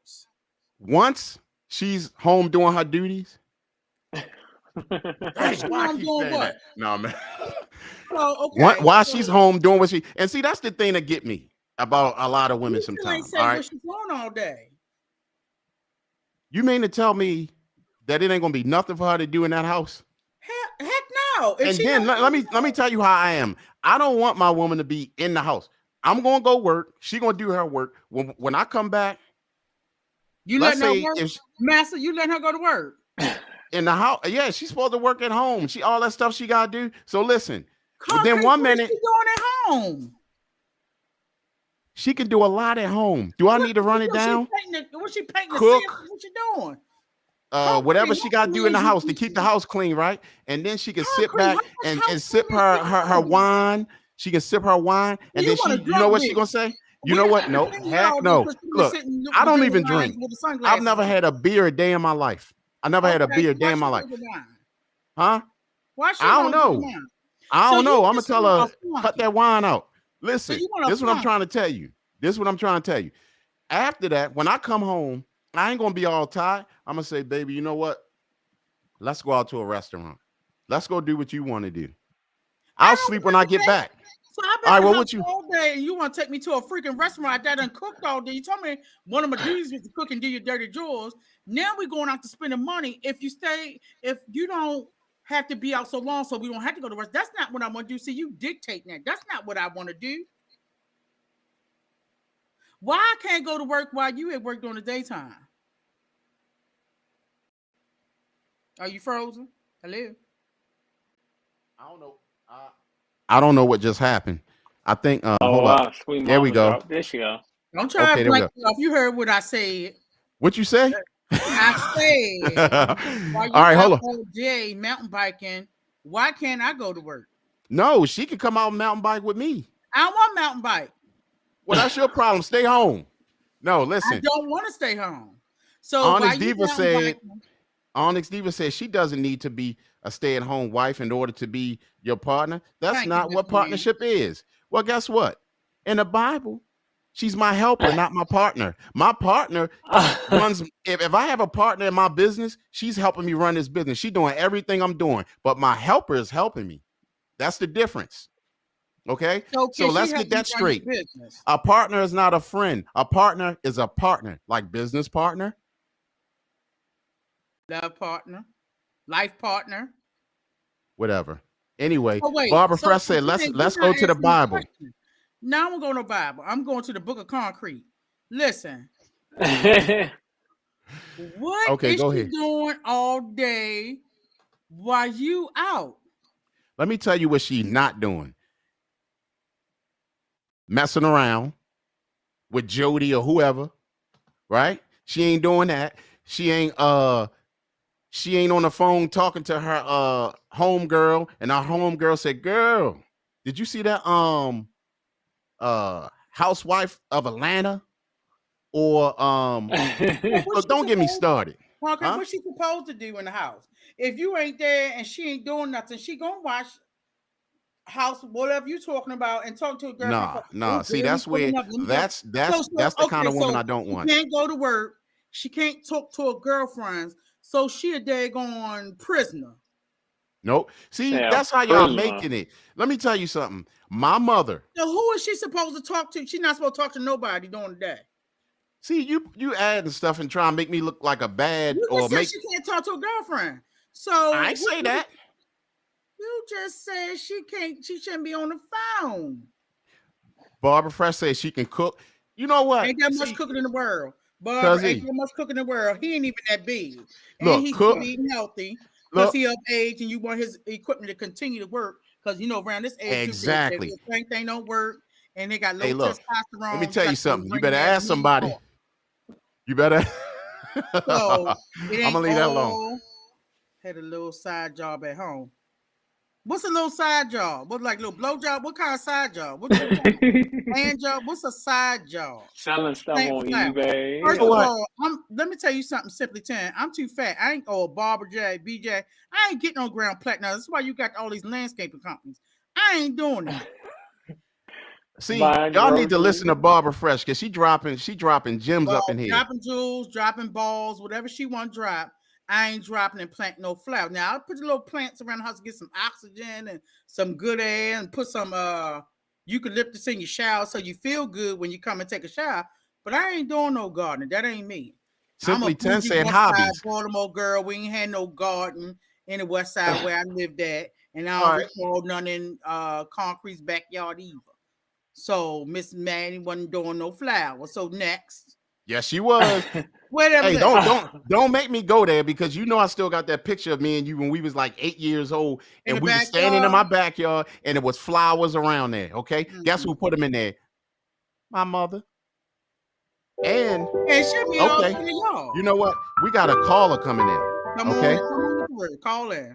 Once she's home doing her duties, What's dang, she why I home keep doing? saying What? that? No, man. So okay. While she's home doing what she and see, that's the thing that get me about a lot of women You still ain't sometimes. say All what right, she's doing all day. you mean to tell me that it ain't gonna be nothing for her to do in that house? Heck no. If And she then don't let me tell you how I am. I don't want my woman to be in the house. I'm gonna go work. She gonna do her work. When I come back, you let's letting her say work, if Master, you letting her go to work. in the house, yeah, she's supposed to work at home. She all that stuff she gotta do. So listen, then Concrete, one what is minute she doing at home? she can do a lot at home. Do I need to run it down? What's she painting the ceiling? Cook, What she doing? whatever Concrete, she how got to many do in the years you house to keep the house clean, right? And then she can sit concrete? How back much and house sip cleaning her you do? wine. She can sip her wine, and You then want a you know drunk what she bitch. gonna say? You We know didn't what? have to No, clean you heck all day no. because you was Look, sitting I don't between the even lines drink. with the I've sunglasses never on. had a beer a day in my life. I never had a Okay, beer a so day why in my she life. home with wine? Huh? Why she I don't home with know. wine? I So don't know. you I'm gonna just tell want a her cut flunky. that wine out. So Listen, you want a this is what I'm flunky. trying to tell you. This is what I'm trying to tell you. After that, when I come home, I ain't gonna be all tired. I'm gonna say, baby, you know what? Let's go out to a restaurant. Let's go do what you want to do. I I'll don't sleep when want I to get pay. back. So I've All been right, in the well, house what you all day, and you want to take me to a freaking restaurant that done cooked all day. You told me one of my duties was to cook and do your dirty drawers. Now we're going out to spend the money. If you don't have to be out so long, so we don't have to go to rest. That's not what I want to do. See, you dictate that. That's not what I want to do. Why I can't go to work while you at work during the daytime? Are you frozen? Hello? I don't know. I don't know what just happened. I think. Oh Hold up. wow, sweet There we mama go. drop. There she go. Don't try to Okay, there we blank go. me off. You heard what I said. What you say? I said, while All you right, hold out on. all day mountain biking, why can't I go to work? No, she can come out and mountain bike with me. I don't want mountain bike. Well, that's your problem. Stay home. No, I listen. don't want to stay home. So while Onyx you Diva mountain said. biking, Onyx Diva said she doesn't need to be a stay-at-home wife in order to be your partner. That's thank you, not Miss what Ma'am. partnership is. Well, guess what? In the Bible, she's my helper, not my partner. My partner runs. If I have a partner in my business, she's helping me run this business. She's doing everything I'm doing, but my helper is helping me. That's the difference. Okay. So So can she let's help get you that run your straight. business? A partner is not a friend. A partner is a partner, like business partner. Love partner, life partner. Whatever. Anyway, Oh wait, Barbara so Fresh said, you let's not go to the answering the Bible. question. Now I'm going to Bible. I'm going to the Book of Concrete. Listen, what Okay, is go she ahead. doing all day while you out? Let me tell you what she's not doing. Messing around with Jody or whoever, right? She ain't doing that. She ain't on the phone talking to her homegirl, and our homegirl said, "Girl, did you see that housewife of Atlanta?" Or Well, what's look, she don't get me supposed started. Okay, Huh? what's she supposed to do in the house? If you ain't there and she ain't doing nothing, she gonna watch house whatever you talking about and talk to a girlfriend Nah, for nah. oh See, girl, we that's pulling where up. Let me go. that's the kind Okay, of woman so I don't she want. can't go to work. She can't talk to her girlfriends. So she a daggone prisoner. Nope. See, yeah, that's how y'all prisoner. making it. Let me tell you something. My mother. So who is she supposed to talk to? She's not supposed to talk to nobody during the day. See, you adding stuff and trying to make me look like a bad You or just said make. she can't talk to a girlfriend. I So ain't say that. you just said she can't. She shouldn't be on the phone. Barbara Fresh says she can cook. You know what? Ain't that much See, cooking in the world. Barbara, ain't cuzzy, that much cooking in the world. He ain't even that big. And look, he cook. still eating healthy because Look, he of age and you want his equipment to continue to work. Because you know, around this age group, their exactly. strength thing don't work and they got Hey, low look. Let me testosterone. You tell got you to go something. You bring better their ask meat somebody. off. You better. So it I'm gonna ain't leave that alone. all had a little side job at home. What's a little side job? What like little blow job? What kind of side job? What kind of hand job? What's a side job? Selling stuff Plant on flower. eBay. You First know of Yeah. what? all, let me tell you something simply 10. I'm too fat. I ain't Barbara J, BJ. I ain't getting on ground platinum. That's why you got all these landscaping companies. I ain't doing that. See, Buying y'all need to listen to groceries. Barbara Fresh because she dropping gems up in Well, here. dropping jewels, dropping balls, whatever she want to drop. I ain't dropping and planting no flower. Now I'll put the little plants around the house to get some oxygen and some good air and put some eucalyptus in your shower so you feel good when you come and take a shower. But I ain't doing no gardening. That ain't me. I'm a Simply 10 bougie said West Side hobbies. Baltimore girl. We ain't had no garden in the West Side where I lived at, and I All don't right. recall none in Concrete's backyard either. So Miss Manny wasn't doing no flowers. So next, Yes, she was. where that was Hey, at? don't make me go there because you know I still got that picture of me and you when we was like 8 years old In and the we was standing in backyard. my backyard and it was flowers around there. Okay, guess Mm-hmm. who put them in there? My mother. And And she'll be all okay, in the yard. you know what? We got a caller coming in. Okay, Come on with the word. Call in. In my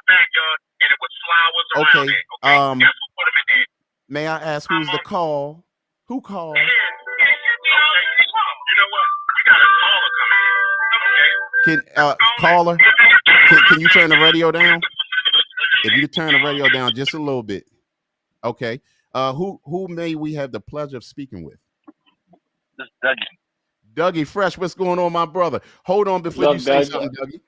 backyard, and it was flowers around okay. it. Okay, guess who put them in there? May I ask who's the call? Who called? Okay, you know what? We got a caller coming in. Okay, Can caller? Can you turn the radio down? If you could turn the radio down just a little bit. Okay. Who may we have the pleasure of speaking with? This is Dougie. Dougie Fresh, what's going on, my brother? Hold on What's before you up, say Doug? something, Dougie.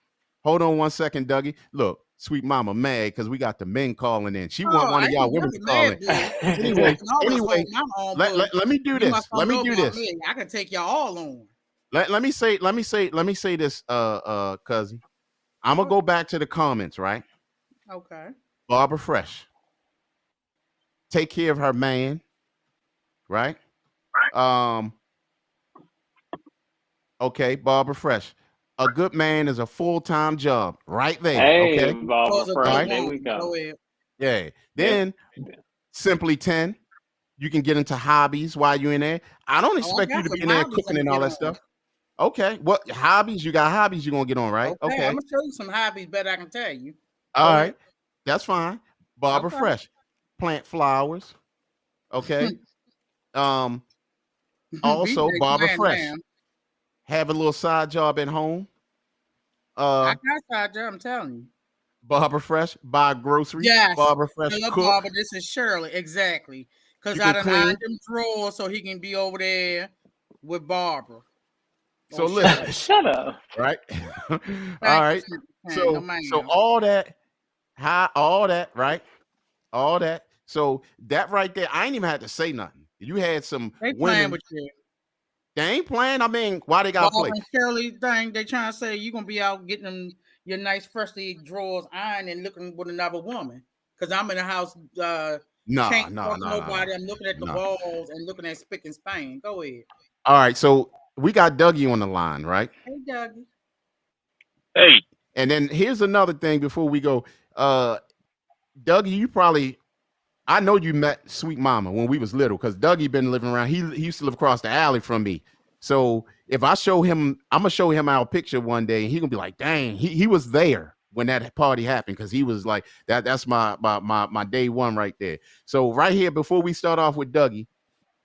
Hold on one second, Dougie. Look, sweet mama mad because we got the men calling in. She want Oh, one I of y'all ain't women never to call in. mad, boo. Anyway, I always anyway, hold my own, let, boo. let, let me do You must this. don't Let me know do about this. me. I can take y'all all on. Let me say this, cousin. I'm gonna go back to the comments, right? Okay. Barbara Fresh. Take care of her man, right? Um, okay, Barbara Fresh. A good man is a full-time job right there. Hey, Okay. Barbara Chose a All good Fresh, right. there woman. we Go go. ahead. Yeah. There, Then simply 10. You can get into hobbies while you're in there. I don't Oh, I expect you got to be some in there hobbies I'm cooking gonna and all get that on. stuff. Okay. What hobbies? You got hobbies you're gonna get on, right? Okay, I'm Okay. gonna show you some hobbies better I can tell you. All Go ahead. right. That's fine. Barbara Okay. Fresh. Plant flowers. Okay. Um, also BJ Barbara playing now. Fresh. Have a little side job at home. I Uh got side job, I'm telling you. Barbara Fresh, buy groceries. Yes. Barbara Fresh, Hello, cook. Barbara. This is Shirley. Exactly. Because You I can done hide clean. them drawers so he can be over there with Barbara. So Oh, listen, Shirley. shut up. right? All Thank you, right. Sister Pam. No, So ma'am. all that, all that, right? All that. So that right there, I ain't even had to say nothing. You had some They playing women. with you. They ain't playing. I mean, why they gotta Barbara play? and Shirley thing, they trying to say you going to be out getting them your nice freshly drawers ironed and looking with another woman. Because I'm in the house, Nah, can't nah, fuck nah, nah, nah. nobody. I'm looking at the Nah. walls and looking at spick and span. Go ahead. All right. So we got Dougie on the line, right? Hey, Dougie. Hey, And then here's another thing before we go. Dougie, you probably I know you met Sweet Mama when we was little because Dougie been living around. He used to live across the alley from me. So if I show him, I'm gonna show him our picture one day, and he gonna be like, "Dang, he was there when that party happened," because he was like that. That's my day one right there. So right here, before we start off with Dougie,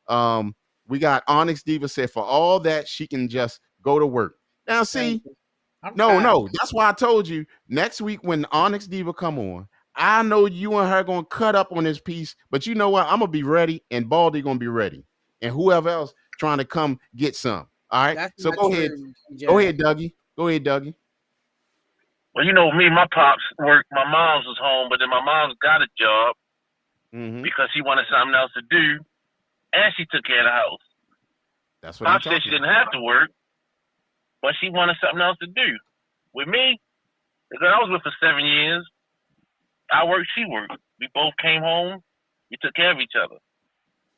um, we got Onyx Diva said for all that she can just go to work. Now Thank see, you. I'm no, tired. no. That's why I told you next week when Onyx Diva come on, I know you and her gonna cut up on this piece, but you know what? I'm gonna be ready, and Baldy gonna be ready, and whoever else trying to come get some. All right. That's So not go ahead, true, go Jay. ahead, Dougie. Go ahead, Dougie. well, you know me, my pops worked. My mom's was home, but then my mom's got a job Mm-hmm. because she wanted something else to do, and she took care of the house. That's what I'm Pop said talking she about. didn't have to work, but she wanted something else to do. With me, the girl I was with for 7 years, I worked, she worked. We both came home. We took care of each other.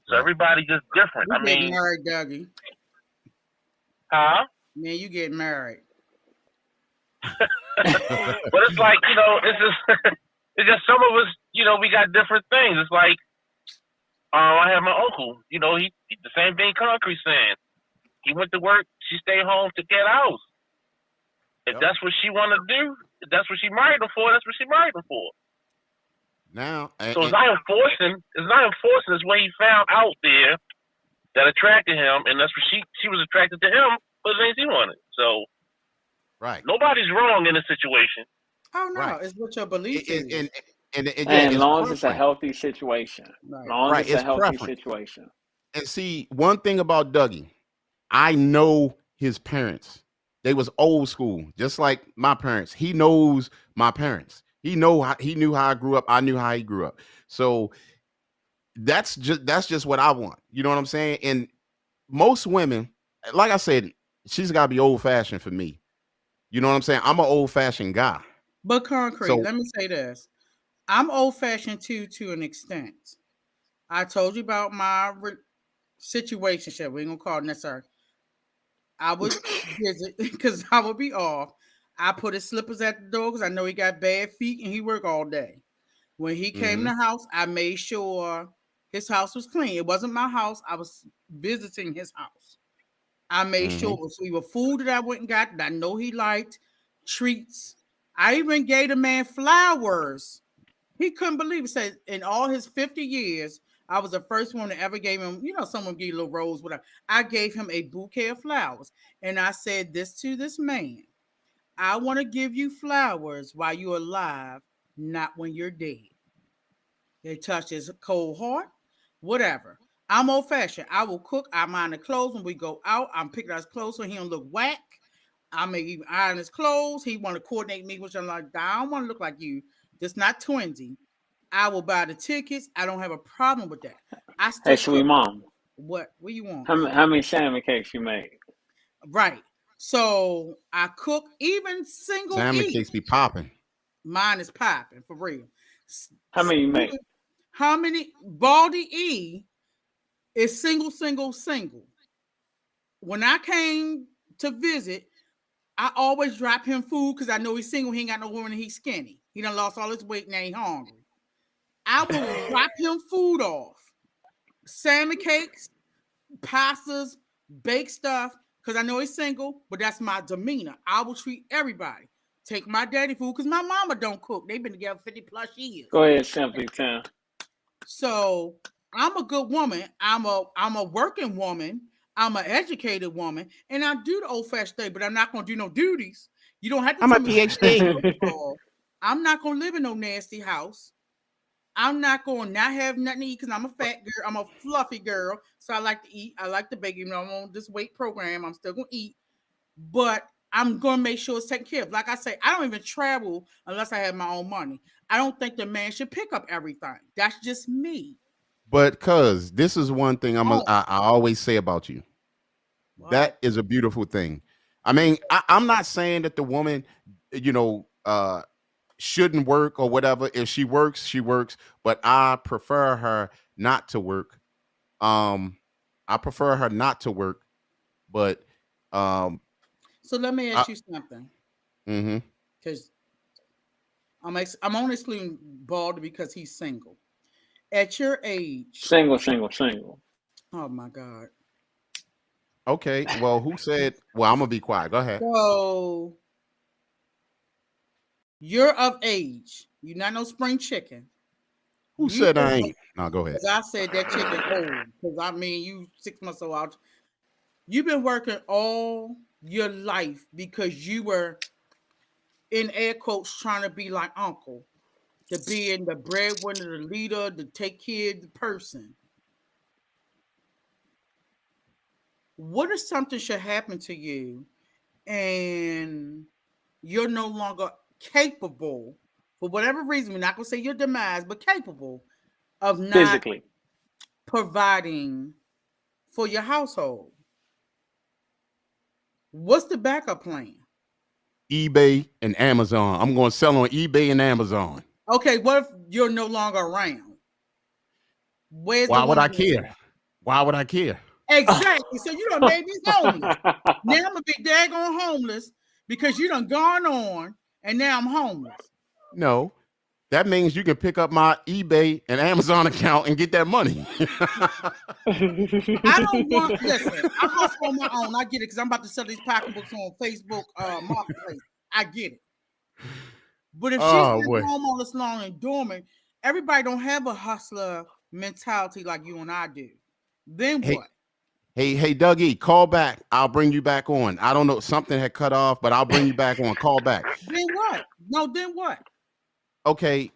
So Right. everybody just different. You I get mean, married, Dougie. huh? Man, you get married. But it's like, you know, it's just it's just some of us, you know, we got different things. It's like I have my uncle, you know, he the same thing Concrete saying. He went to work, she stayed home, took care of the house. If Yep. that's what she wanna do, if that's what she married him for, that's what she married him for. Now, So it's not enforcing, it's what he found out there that attracted him, and that's what she was attracted to him for the things he wanted. So right, nobody's wrong in this situation. Oh no, right, it's what your belief is. and yeah, And as it's long as it's a preference. healthy situation. As Right. long as Right, it's a it's healthy preference. situation. And see, one thing about Dougie, I know his parents. They was old school, just like my parents. He knows my parents. He knew how I grew up. I knew how he grew up. So that's just what I want. You know what I'm saying? And most women, like I said, she's got to be old fashioned for me. You know what I'm saying? I'm an old fashioned guy. But concrete, So let me say this. I'm old fashioned too, to an extent. I told you about my situation. We ain't gonna call it necessary. I would visit because I would be off. I put his slippers at the door because I know he got bad feet and he work all day. When he came in mhm, the house, I made sure his house was clean. It wasn't my house. I was visiting his house. I made sure mhm, it was either food that I went and got that I know he liked, treats. I even gave the man flowers. He couldn't believe it. Said in all his 50 years, I was the first one that ever gave him, someone gave a little rose, whatever. I gave him a bouquet of flowers. And I said this to this man. I want to give you flowers while you're alive, not when you're dead. They touch his cold heart, whatever. I'm old fashioned. I will cook. I mind the clothes when we go out. I'm picking out his clothes so he don't look whack. I may even iron his clothes. He want to coordinate me, which I'm like, I don't want to look like you. Just not twinsy. I will buy the tickets. I don't have a problem with that. I Hey, still sweet cook. mom, What? What do you want? how many salmon cakes you make? Right. So I cook even single salmon eat. cakes be popping. Mine is popping for real. How many you make? How many? Baldy E is single, single, single. When I came to visit, I always drop him food because I know he's single. He ain't got no woman and he's skinny. He done lost all his weight and now he hungry. I will drop him food off. Salmon cakes, pastas, baked stuff, because I know he's single, but that's my demeanor. I will treat everybody. Take my daddy food because my mama don't cook. They've been together 50 plus years. Go ahead, Simply 10. So I'm a good woman. I'm a working woman. I'm an educated woman, and I do the old-fashioned thing, but I'm not gonna do no duties. You don't have to. I'm a tell me- PhD. I'm not gonna live in no nasty house. I'm not going to not have nothing to eat because I'm a fat girl. I'm a fluffy girl. So I like to eat. I like to bake. Even though I'm on this weight program, I'm still going to eat. But I'm going to make sure it's taken care of. Like I say, I don't even travel unless I have my own money. I don't think the man should pick up everything. That's just me. But cuz this is one thing I always say about you. What? That is a beautiful thing. I mean, I'm not saying that the woman, shouldn't work or whatever. If she works, she works. But I prefer her not to work. I prefer her not to work. But so let me ask you something. Because I'm only excluding Baldy because he's single. At your age, Single. oh my God. Okay. Well, who said? Well, I'm gonna be quiet. Go ahead. So you're of age. You're not no spring chicken. Who said I ain't? No, go ahead. Because I said that chicken old. Because I mean, you 6 months old out. You've been working all your life because you were in air quotes trying to be like uncle, to be in the breadwinner, the leader, to take care of the person. What if something should happen to you and you're no longer capable, for whatever reason, we're not going to say your demise, but capable of not physically providing for your household? What's the backup plan? eBay and Amazon. I'm going to sell on eBay and Amazon. Okay, what if you're no longer around? Why would I care? Why would I care? Exactly. So you done made me homeless. Now I'm gonna be daggone homeless because you done gone on, and now I'm homeless. No, that means you can pick up my eBay and Amazon account and get that money. I don't want. Listen, I'm hustle on my own. I get it because I'm about to sell these pocketbooks on Facebook Marketplace. I get it. But if she's been home all this long and dormant, everybody don't have a hustler mentality like you and I do. Then what? Hey, Dougie, call back. I'll bring you back on. I don't know. Something had cut off, but I'll bring you back on. Call back. Then what? No, then what? Okay.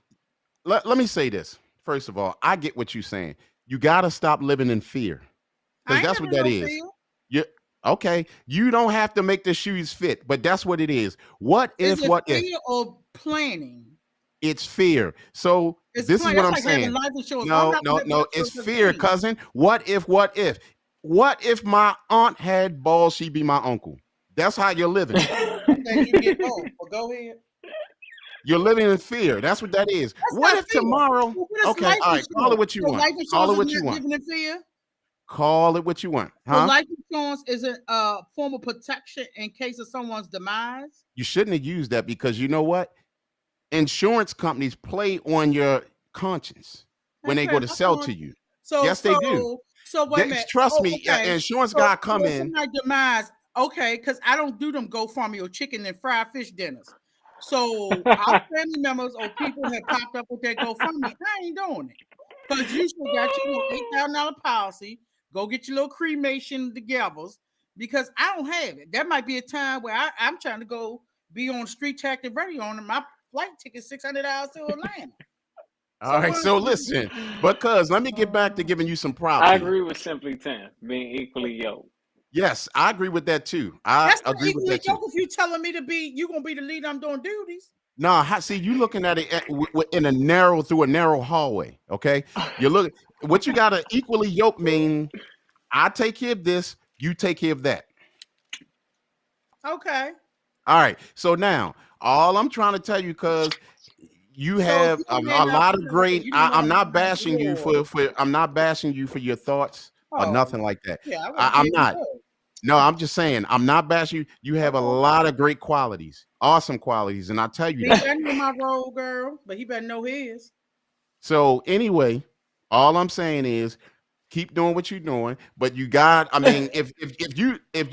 Let me say this. First of all, I get what you're saying. You got to stop living in fear. Because that's what that is. Okay. You don't have to make the shoes fit, but that's what it is. What if, what if? Fear or planning? It's fear. So this is what I'm saying. No, it's fear, cousin. What if? What if my aunt had balls? She'd be my uncle. That's how you're living. Then you get both. Well, go ahead. You're living in fear. That's what that is. What if tomorrow? Okay, all right. Call it what you want. Call it what you want. Call it what you want. Huh? So life insurance is a form of protection in case of someone's demise. You shouldn't have used that because you know what? Insurance companies play on your conscience when they go to sell to you. Yes, they do. So wait a minute. Trust me, insurance guy come in. My demise, okay, because I don't do them GoFundMe or chicken and fried fish dinners. So our family members or people have popped up with their GoFundMe. I ain't doing it because you still got your $8,000 policy. Go get your little cremation together because I don't have it. That might be a time where I'm trying to go be on Street Tactic Radio on my flight ticket $600 to Atlanta. All right, so listen, because let me get back to giving you some props. I agree with Simply 10 being equally yoked. Yes, I agree with that too. I agree with that too. If you telling me you're gonna be the leader, I'm doing duties. No, see, you looking at it through a narrow hallway. Okay, you look. What you gotta equally yoke mean? I take care of this, you take care of that. Okay. All right. So now, all I'm trying to tell you, because you have a lot of great. I'm not bashing you for. I'm not bashing you for your thoughts or nothing like that. Yeah, I'm not. No, I'm just saying, I'm not bashing you. You have a lot of great qualities, awesome qualities, and I tell you He that. better know my role, girl, but he better know his. So anyway, all I'm saying is keep doing what you're doing, but you got, I mean, if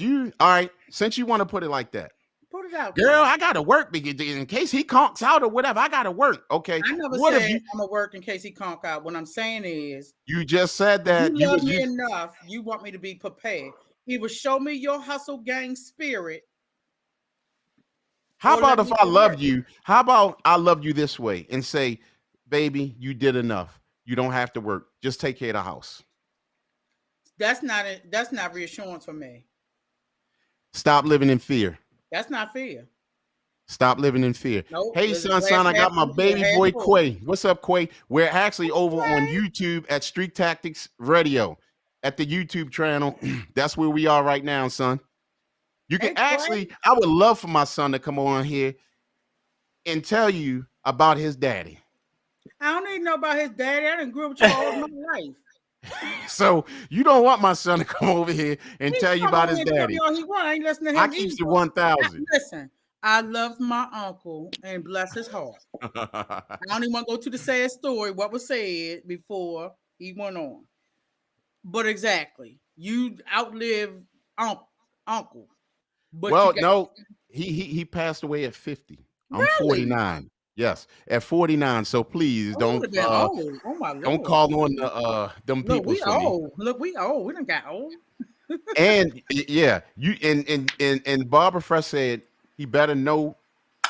you all right, since you want to put it like that, Put it out girl, there. I gotta work because in case he conks out or whatever, I gotta work. Okay. I never What if said you I'm gonna work in case he conk out. What I'm saying is, you just said if you that love me you enough, you want me to be prepared. Either show me your hustle gang spirit, how or about let if me I go love work. you? How about I love you this way and say, baby, you did enough. You don't have to work. Just take care of the house. That's not reassurance for me. Stop living in fear. That's not fair. Stop living in fear. Nope. Hey, There's a son, glass I half got my empty or baby half boy full. Quay. What's up, Quay? We're actually over on Okay. YouTube at Street Tactics Radio at the YouTube channel. That's where we are right now, son. You can Hey, actually, Quay. I would love for my son to come on here and tell you about his daddy. I don't even know about his daddy. I didn't grew up with you all my life. So you don't want my son to come over here and He tell you come about over his here and tell me daddy. all he want. I ain't listening to I him keeps either. the 1,000. Listen, I loved my uncle and bless his heart. I don't even want to go to the sad story, what was said before he went on. But exactly, you outlive uncle, but you Well, got no, he passed away at 50. I'm really. 49. Yes, at 49. So please Oh, we would have been old. Oh my don't lord! call on the them Look, peoples we for me. old. Look, we old. We done got old. And yeah, you and Barbara Fresh said he better know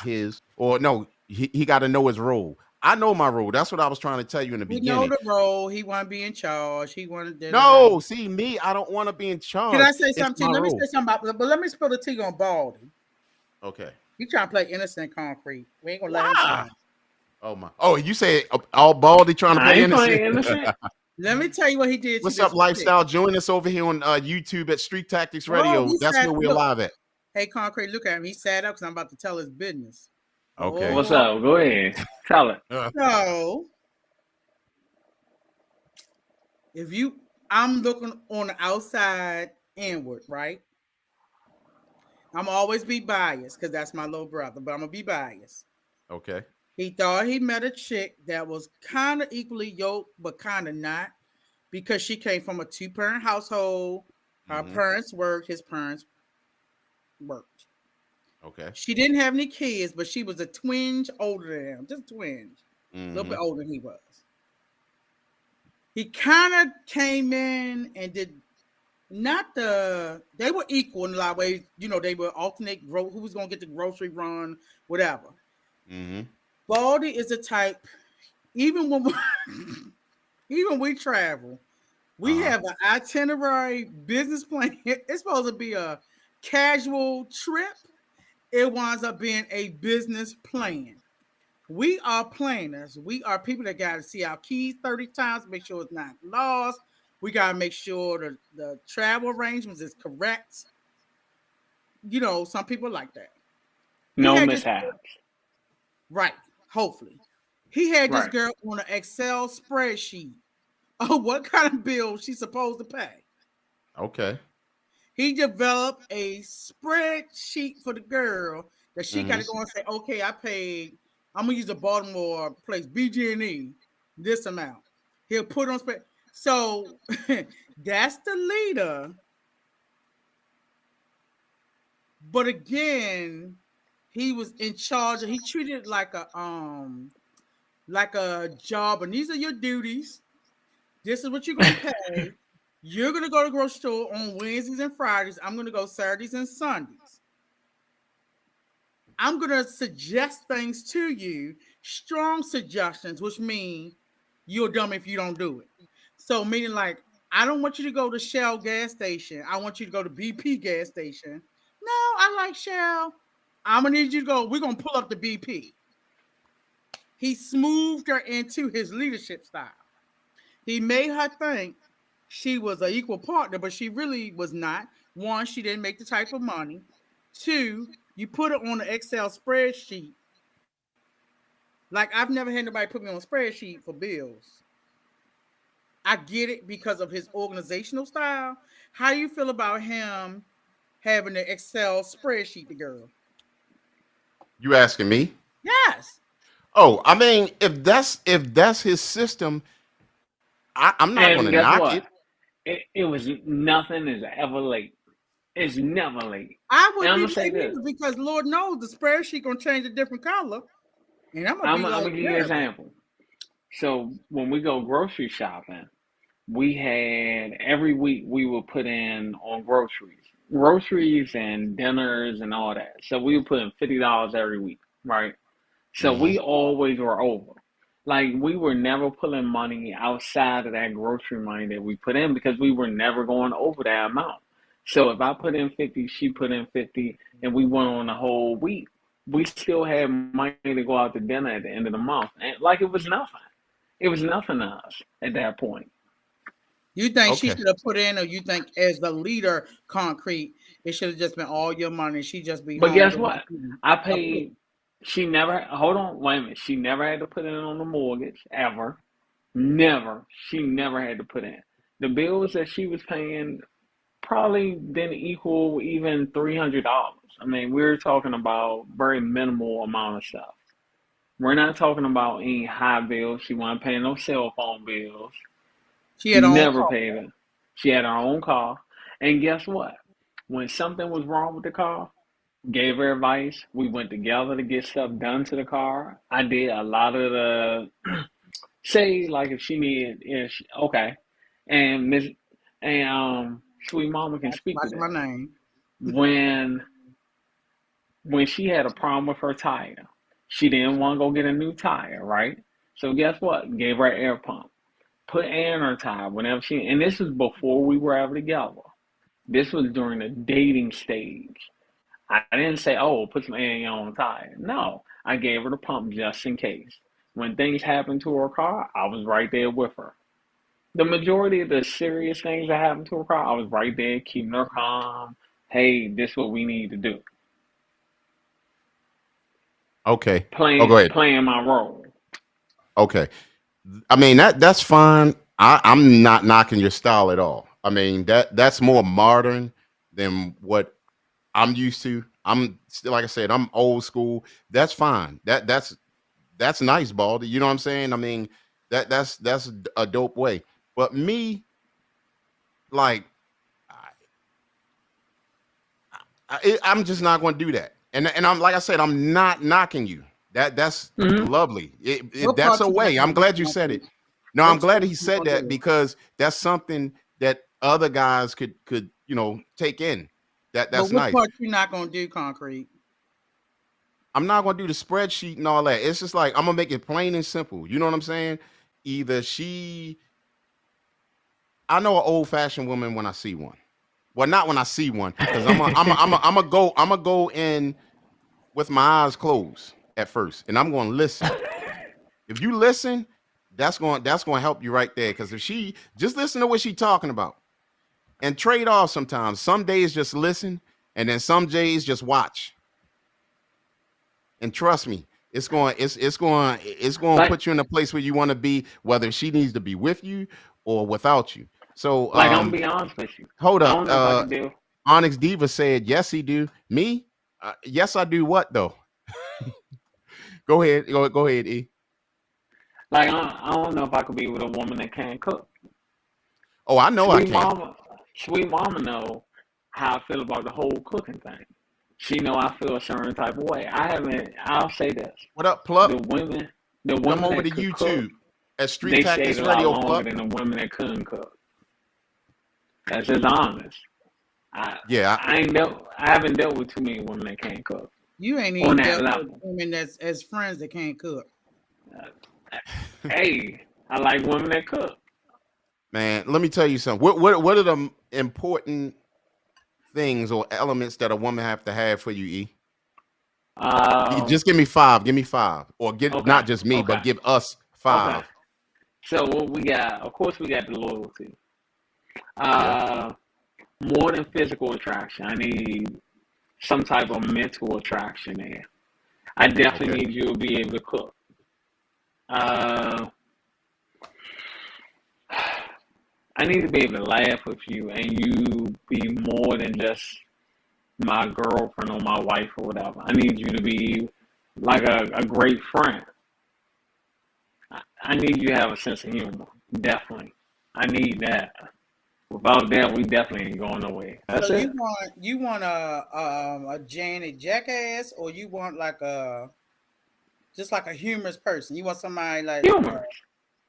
his or no, he got to know his role. I know my role. That's what I was trying to tell you in the We know beginning. the role. He want to be in charge. He wanted da da da. No, see me, I don't want to be in Can charge. I say It's something? my Let me role. say something about, but let me spill the tea on Baldy. Okay. He trying to play innocent concrete. We ain't gonna let him Why? slide. Oh my. Oh, you said all baldy trying to I play ain't innocent. playing innocent. Let me tell you what he did to What's up, this chick. lifestyle? Join us over here on YouTube at Street Tactics Oh, Radio. he That's said, where we're look, live at. hey, concrete, look at him. He sat up because I'm about to tell his business. Okay. What's Oh, up? Go ahead. Tell it. so if you, I'm looking on the outside inward, right? I'm always be biased because that's my little brother, but I'm gonna be biased. Okay. He thought he met a chick that was kind of equally yoked, but kind of not, because she came from a two-parent household. Her Mm-hmm. parents worked, his parents worked. Okay. She didn't have any kids, but she was a twinge older than him, just a twinge, a little Mm-hmm. bit older than he was. He kind of came in and did not they were equal in a lot of ways. You know, they were alternate who was going to get the grocery run, whatever. Mm-hmm. Baldy is a type, even when we, even we travel, we Uh-huh. have an itinerary business plan. It's supposed to be a casual trip. It winds up being a business plan. We are planners. We are people that got to see our keys 30 times, make sure it's not lost. We got to make sure the travel arrangements is correct. You know, some people like that. He No had this mishaps. right, hopefully. He had this Right. girl on an Excel spreadsheet of what kind of bill she's supposed to pay. Okay. He developed a spreadsheet for the girl that she got Mm-hmm. to go and say, okay, I paid, I'm gonna use a Baltimore place, BG&E, this amount. He'll put on spread. So that's the leader. But again, he was in charge. He treated it like a job, and these are your duties. This is what you're gonna pay. You're gonna go to the grocery store on Wednesdays and Fridays. I'm gonna go Saturdays and Sundays. I'm gonna suggest things to you, strong suggestions, which mean you're dumb if you don't do it. So meaning like, I don't want you to go to Shell gas station. I want you to go to BP gas station. No, I like Shell. I'm gonna need you to go. We're gonna pull up the BP. He smoothed her into his leadership style. He made her think she was an equal partner, but she really was not. One, she didn't make the type of money. Two, you put it on an Excel spreadsheet. Like, I've never had nobody put me on a spreadsheet for bills. I get it because of his organizational style. How do you feel about him having the Excel spreadsheet, the girl. You asking me? Yes. Oh, I mean, if that's his system, I'm not going And to guess knock it. what? It was nothing is ever late. It's never late. I And would I'm be gonna say late this. either because Lord knows the spreadsheet gonna change a different color. And I'm gonna I'm, be I'm like, gonna give you an yeah. example. So when we go grocery shopping, we had every week we would put in on groceries and dinners and all that. So we would put in $50 every week, right? So Hmm. we always were over. Like we were never pulling money outside of that grocery money that we put in because we were never going over that amount. So if I put in 50, she put in 50, and we went on the whole week, we still had money to go out to dinner at the end of the month. And like it was nothing. It was nothing to us at that point. You think she Okay. should have put in, or you think as the leader, concrete, it should have just been all your money. She just be But home guess doing what? I a cook. paid, she never, hold on, wait a minute. She never had to put in on the mortgage, ever. Never. She never had to put in. The bills that she was paying probably didn't equal even $300. I mean, we're talking about very minimal amount of stuff. We're not talking about any high bills. She wasn't paying no cell phone bills. She She had her own never car. paid it. She had her own car. And guess what? When something was wrong with the car, gave her advice. We went together to get stuff done to the car. I did a lot of the say like if she needed okay. And Miss and Sweet Mama can speak to Watch my this. name. When she had a problem with her tire, she didn't want to go get a new tire, right? So guess what? Gave her an air pump. Put air in her tire whenever she and this was before we were ever together. This was during the dating stage. I didn't say, oh, put some air in your own tire. No, I gave her the pump just in case. When things happened to her car, I was right there with her. The majority of the serious things that happened to her car, I was right there keeping her calm. Hey, this is what we need to do. Okay. Oh, Playing go ahead. playing my role. Okay. I mean that's fine. I'm not knocking your style at all. I mean that's more modern than what I'm used to. I'm still, like I said, I'm old school. That's fine. That's nice, Baldy. You know what I'm saying? I mean, that's a dope way. But me, like, I'm just not going to do that. And I'm like I said, I'm not knocking you. That's Hmm. lovely. What That's part a you not way. I'm gonna do, glad you said it. concrete? No, I'm What glad part he you said gonna that do? because that's something that other guys could take in. But That's what nice. part you not gonna do, concrete? I'm not gonna do the spreadsheet and all that. It's just like I'm gonna make it plain and simple. You know what I'm saying? Either I know an old fashioned woman when I see one. Well, not when I see one, because I'm gonna go in with my eyes closed at first, and I'm gonna listen. If you listen, that's going to help you right there. Because if she just listen to what she's talking about and trade off sometimes. Some days just listen, and then some days just watch. And trust me, it's going to like put you in a place where you want to be, whether she needs to be with you or without you. So I'm gonna be honest with you. hold I up. don't know if I could do Onyx Diva said, yes, he do. Me? Yes, I do what though? Go ahead. Go ahead, E. I don't know if I could be with a woman that can't cook. Oh, I know I Sweet can. mama Sweet mama know how I feel about the whole cooking thing. She know I feel a certain type of way. I'll say this. What up, The Plup? women the Come women over to that could cook, YouTube at Street they stayed Tactics a lot Radio, longer Plup. than the women that couldn't cook. That's just honest. I Yeah. I haven't dealt with too many women that can't cook You ain't on even that dealt with level. women that's as friends that can't cook. Uh, hey, I like women that cook. Man, let me tell you something. What are the important things or elements that a woman have to have for you, E? Um, Just give me five. Give me five. Or get okay, not just me, but okay, give us okay. five. So what we got? Of course, we got the loyalty. Yeah. Uh, More than physical attraction, I need some type of mental attraction there. I definitely Okay. need you to be able to cook. Uh, I need to be able to laugh with you and you be more than just my girlfriend or my wife or whatever. I need you to be like a great friend. I need you to have a sense of humor. Definitely. I need that. Without that, we definitely ain't going nowhere. So That's it. you want a Janet Jackass, or you want like a just like a humorous person? You want somebody like Humor.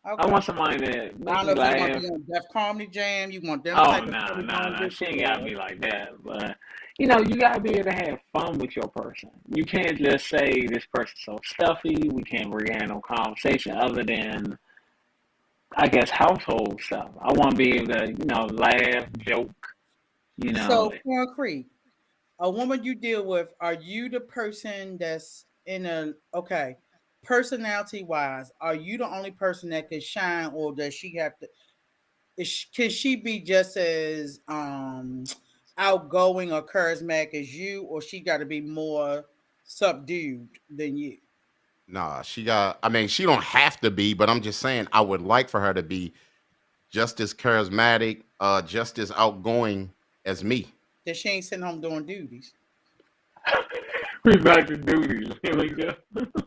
I okay. want somebody that I makes don't me know if you want to laugh. be on Def Comedy Jam. You want them Oh, type of nah, stuff nah, going nah. with She ain't you. gotta be like that. But, you gotta be able to have fun with your person. You can't just say this person's so stuffy. We can't really have no conversation other than, I guess, household stuff. I want to be able to, laugh, joke, you know. So concrete. A woman you deal with, are you the person that's in a okay? Personality wise, are you the only person that can shine, or does she have to? Can she be just as outgoing or charismatic as you, or she got to be more subdued than you? Nah, she got. I mean, she don't have to be, but I'm just saying I would like for her to be just as charismatic, just as outgoing as me. That she ain't sitting home doing duties. We back to duties. Here we go.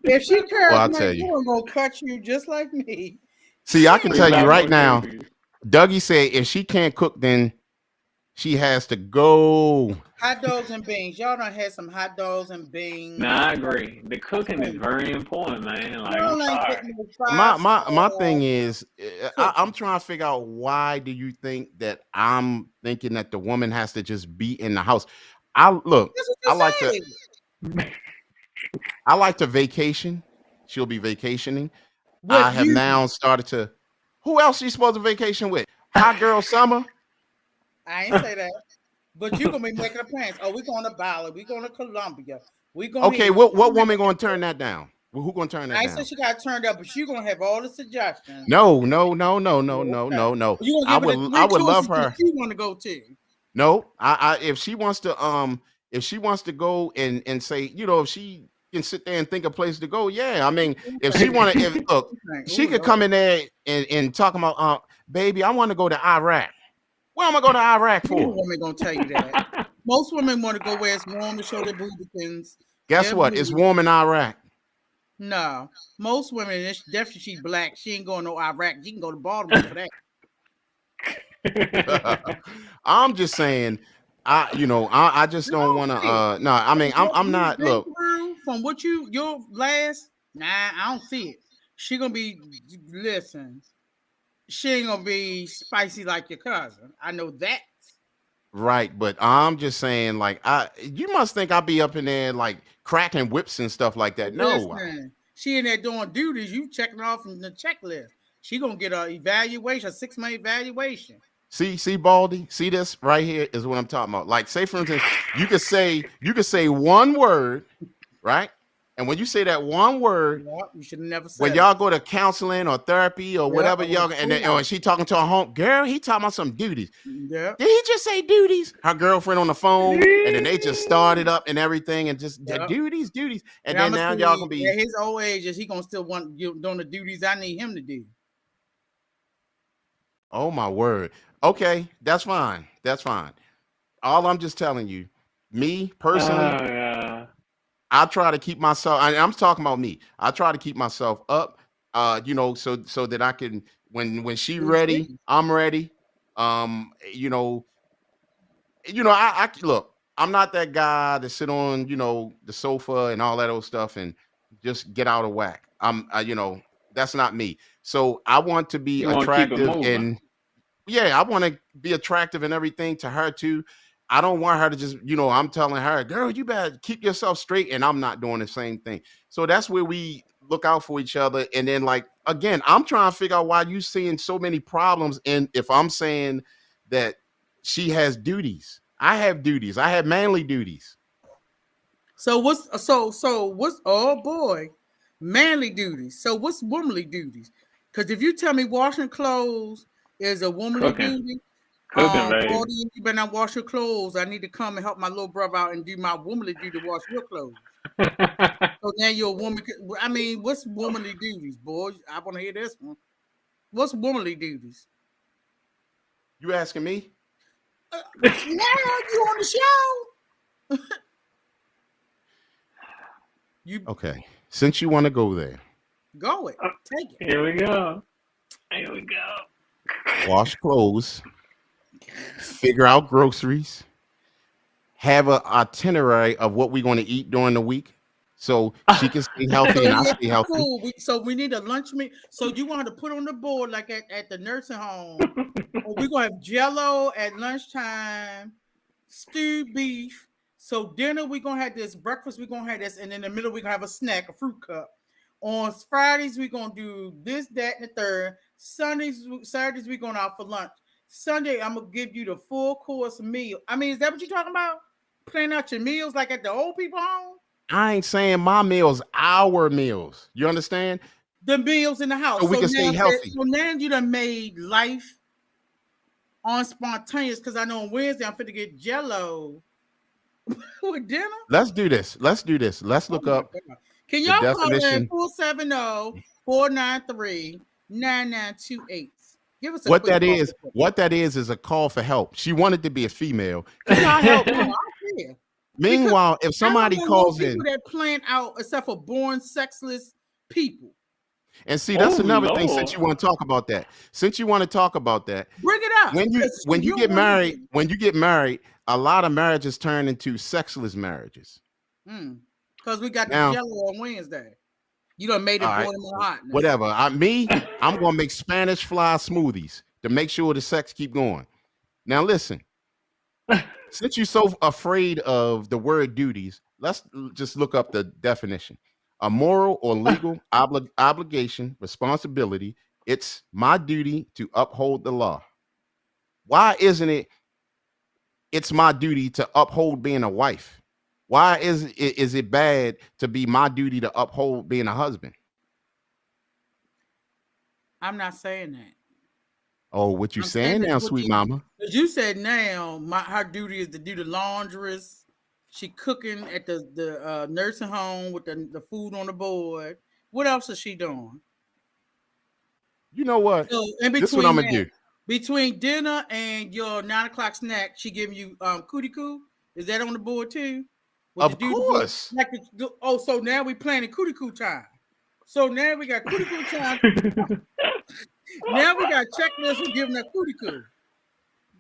If she Well, I'll charismatic, tell you. you gonna cut you just like me. See, I She can We tell you back right on now. duties. Dougie said if she can't cook, then she has to go. hot dogs and beans. Y'all done had some hot dogs and beans. Nah, I agree. The cooking is very important, man. Like, I'm Y'all ain't sorry. getting no My five my my star thing is, I'm cooking. trying to figure out why do you think that I'm thinking that the woman has to just be in the house? I look. That's what I like to. you said. I like to vacation. She'll be vacationing. I With have you. now started to. Who else she supposed to vacation with? Hot girl summer. I ain't say that. But you gonna be making a plans. Oh, we going to Bali. We going to Colombia. We going Okay, here. what woman gonna turn that down? Who gonna turn that I ain't say down? she got turned up, but you gonna have all the suggestions. No, no, no, no, no, no, Okay. no, no. You gonna give her the I three would love choices that her. you want to go to. No, I if she wants to go and say, if she can sit there and think of place to go, yeah. I mean, if she wanna if look, she Oh could come Lord. in there and talk about baby, I want to go to Iraq. Where am I going to Iraq Any for? woman gonna tell you that. Most women want to go where it's warm to show their boobikins, Guess their what? It's booty. warm in Iraq. No, most women, it's definitely she black. She ain't going no Iraq. She can go to Baltimore for that. I'm just saying, I just don't want to. See, No, I from mean, what I'm you've not. been Look, through, from what your last, nah, I don't see it. She gonna be listen. She ain't gonna be spicy like your cousin. I know that. right, but I'm just saying, like, you must think I'll be up in there like cracking whips and stuff like that. No, Listen, she in there doing duties. You checking off from the checklist. She gonna get a evaluation, a 6-month evaluation. see, Baldy, see this right here is what I'm talking about. Like, say for instance, you could say one word, right? And when you say that one word, Yeah, you should have never when said it. y'all go to counseling or therapy or Yeah, whatever, I would y'all and pull then out. she talking to her home girl, he talking about some duties. Yeah, Did he just say duties? Her girlfriend on the phone, and then they just started up and everything, and just yeah. duties, and And I'm then gonna now y'all see gonna be, at his old age, is he gonna still want you doing the duties I need him to do? oh my word. Okay, that's fine. That's fine. All I'm just telling you, me personally, Yeah. I try to keep myself. I'm talking about me. I try to keep myself up, so that I can when she Who's ready, he? I'm ready. Um, you know, I look. I'm not that guy to sit on the sofa and all that old stuff and just get out of whack. That's not me. So I want to be You want to keep it attractive moving. and yeah, I want to be attractive and everything to her too. I don't want her to just, I'm telling her, girl, you better keep yourself straight, and I'm not doing the same thing. So that's where we look out for each other. And then, like again, I'm trying to figure out why you seeing so many problems. And if I'm saying that she has duties, I have duties. I have manly duties. So what's oh boy, manly duties. So what's womanly duties? Because if you tell me washing clothes is a womanly Cooking. duty, Cooking, baby. Baldy, you better not wash your clothes. I need to come and help my little brother out and do my womanly duty to wash your clothes. So now you're a woman. I mean, what's womanly duties, boy? I want to hear this one. What's womanly duties? You asking me? Now you on the show. You Okay. Since you want to go there, go it. Take it. Here we go. Here we go. wash clothes, figure out groceries, have an itinerary of what we're going to eat during the week, so she can stay healthy and I Yeah, stay healthy. cool. So we need a lunch meat. So you want to put on the board like at the nursing home. Or we're gonna have Jello at lunchtime, stewed beef. So dinner we're gonna have this, breakfast we're gonna have this, and in the middle we're gonna have a snack, a fruit cup. On Fridays we're gonna do this, that, and the third. Saturdays we're going out for lunch. Sunday I'm gonna give you the full course meal. I mean, is that what you're talking about? Planning out your meals like at the old people home? I ain't saying my meals, our meals. You understand? The meals in the house. So we can stay healthy. So now you done made life on spontaneous because I know on Wednesday I'm finna get Jello with dinner. Let's do this. Let's look up Can the y'all call in definition. 470-493-9928? Give us a What quick that call. is, is a call for help. She wanted to be a female. Can y'all help me? Meanwhile, if somebody calls in, that plan out except for born sexless people. and see, that's another thing. Lord. Since you want to talk about that, bring it up. when you get married, a lot of marriages turn into sexless marriages. Because we got Now- the Jello on Wednesday. You done made it All right, boiling hot. whatever. I'm gonna make Spanish fly smoothies to make sure the sex keep going. Now listen, since you're so afraid of the word duties, let's just look up the definition. A moral or legal obligation, responsibility. It's my duty to uphold the law. Why isn't it? It's my duty to uphold being a wife. Why is it bad to be my duty to uphold being a husband? I'm not saying that. Oh, what you saying now, sweet mama? Because you said now her duty is to do the laundress. She cooking at the nursing home with the food on the board. What else is she doing? You know what? So in between This is what I'm gonna do. Between dinner and your 9 o'clock snack, she giving you cootie coo. Is that on the board too? Of course. So now we planning cootie coo time. So now we got cootie coo time. Now we got checklists for giving her cootie coo.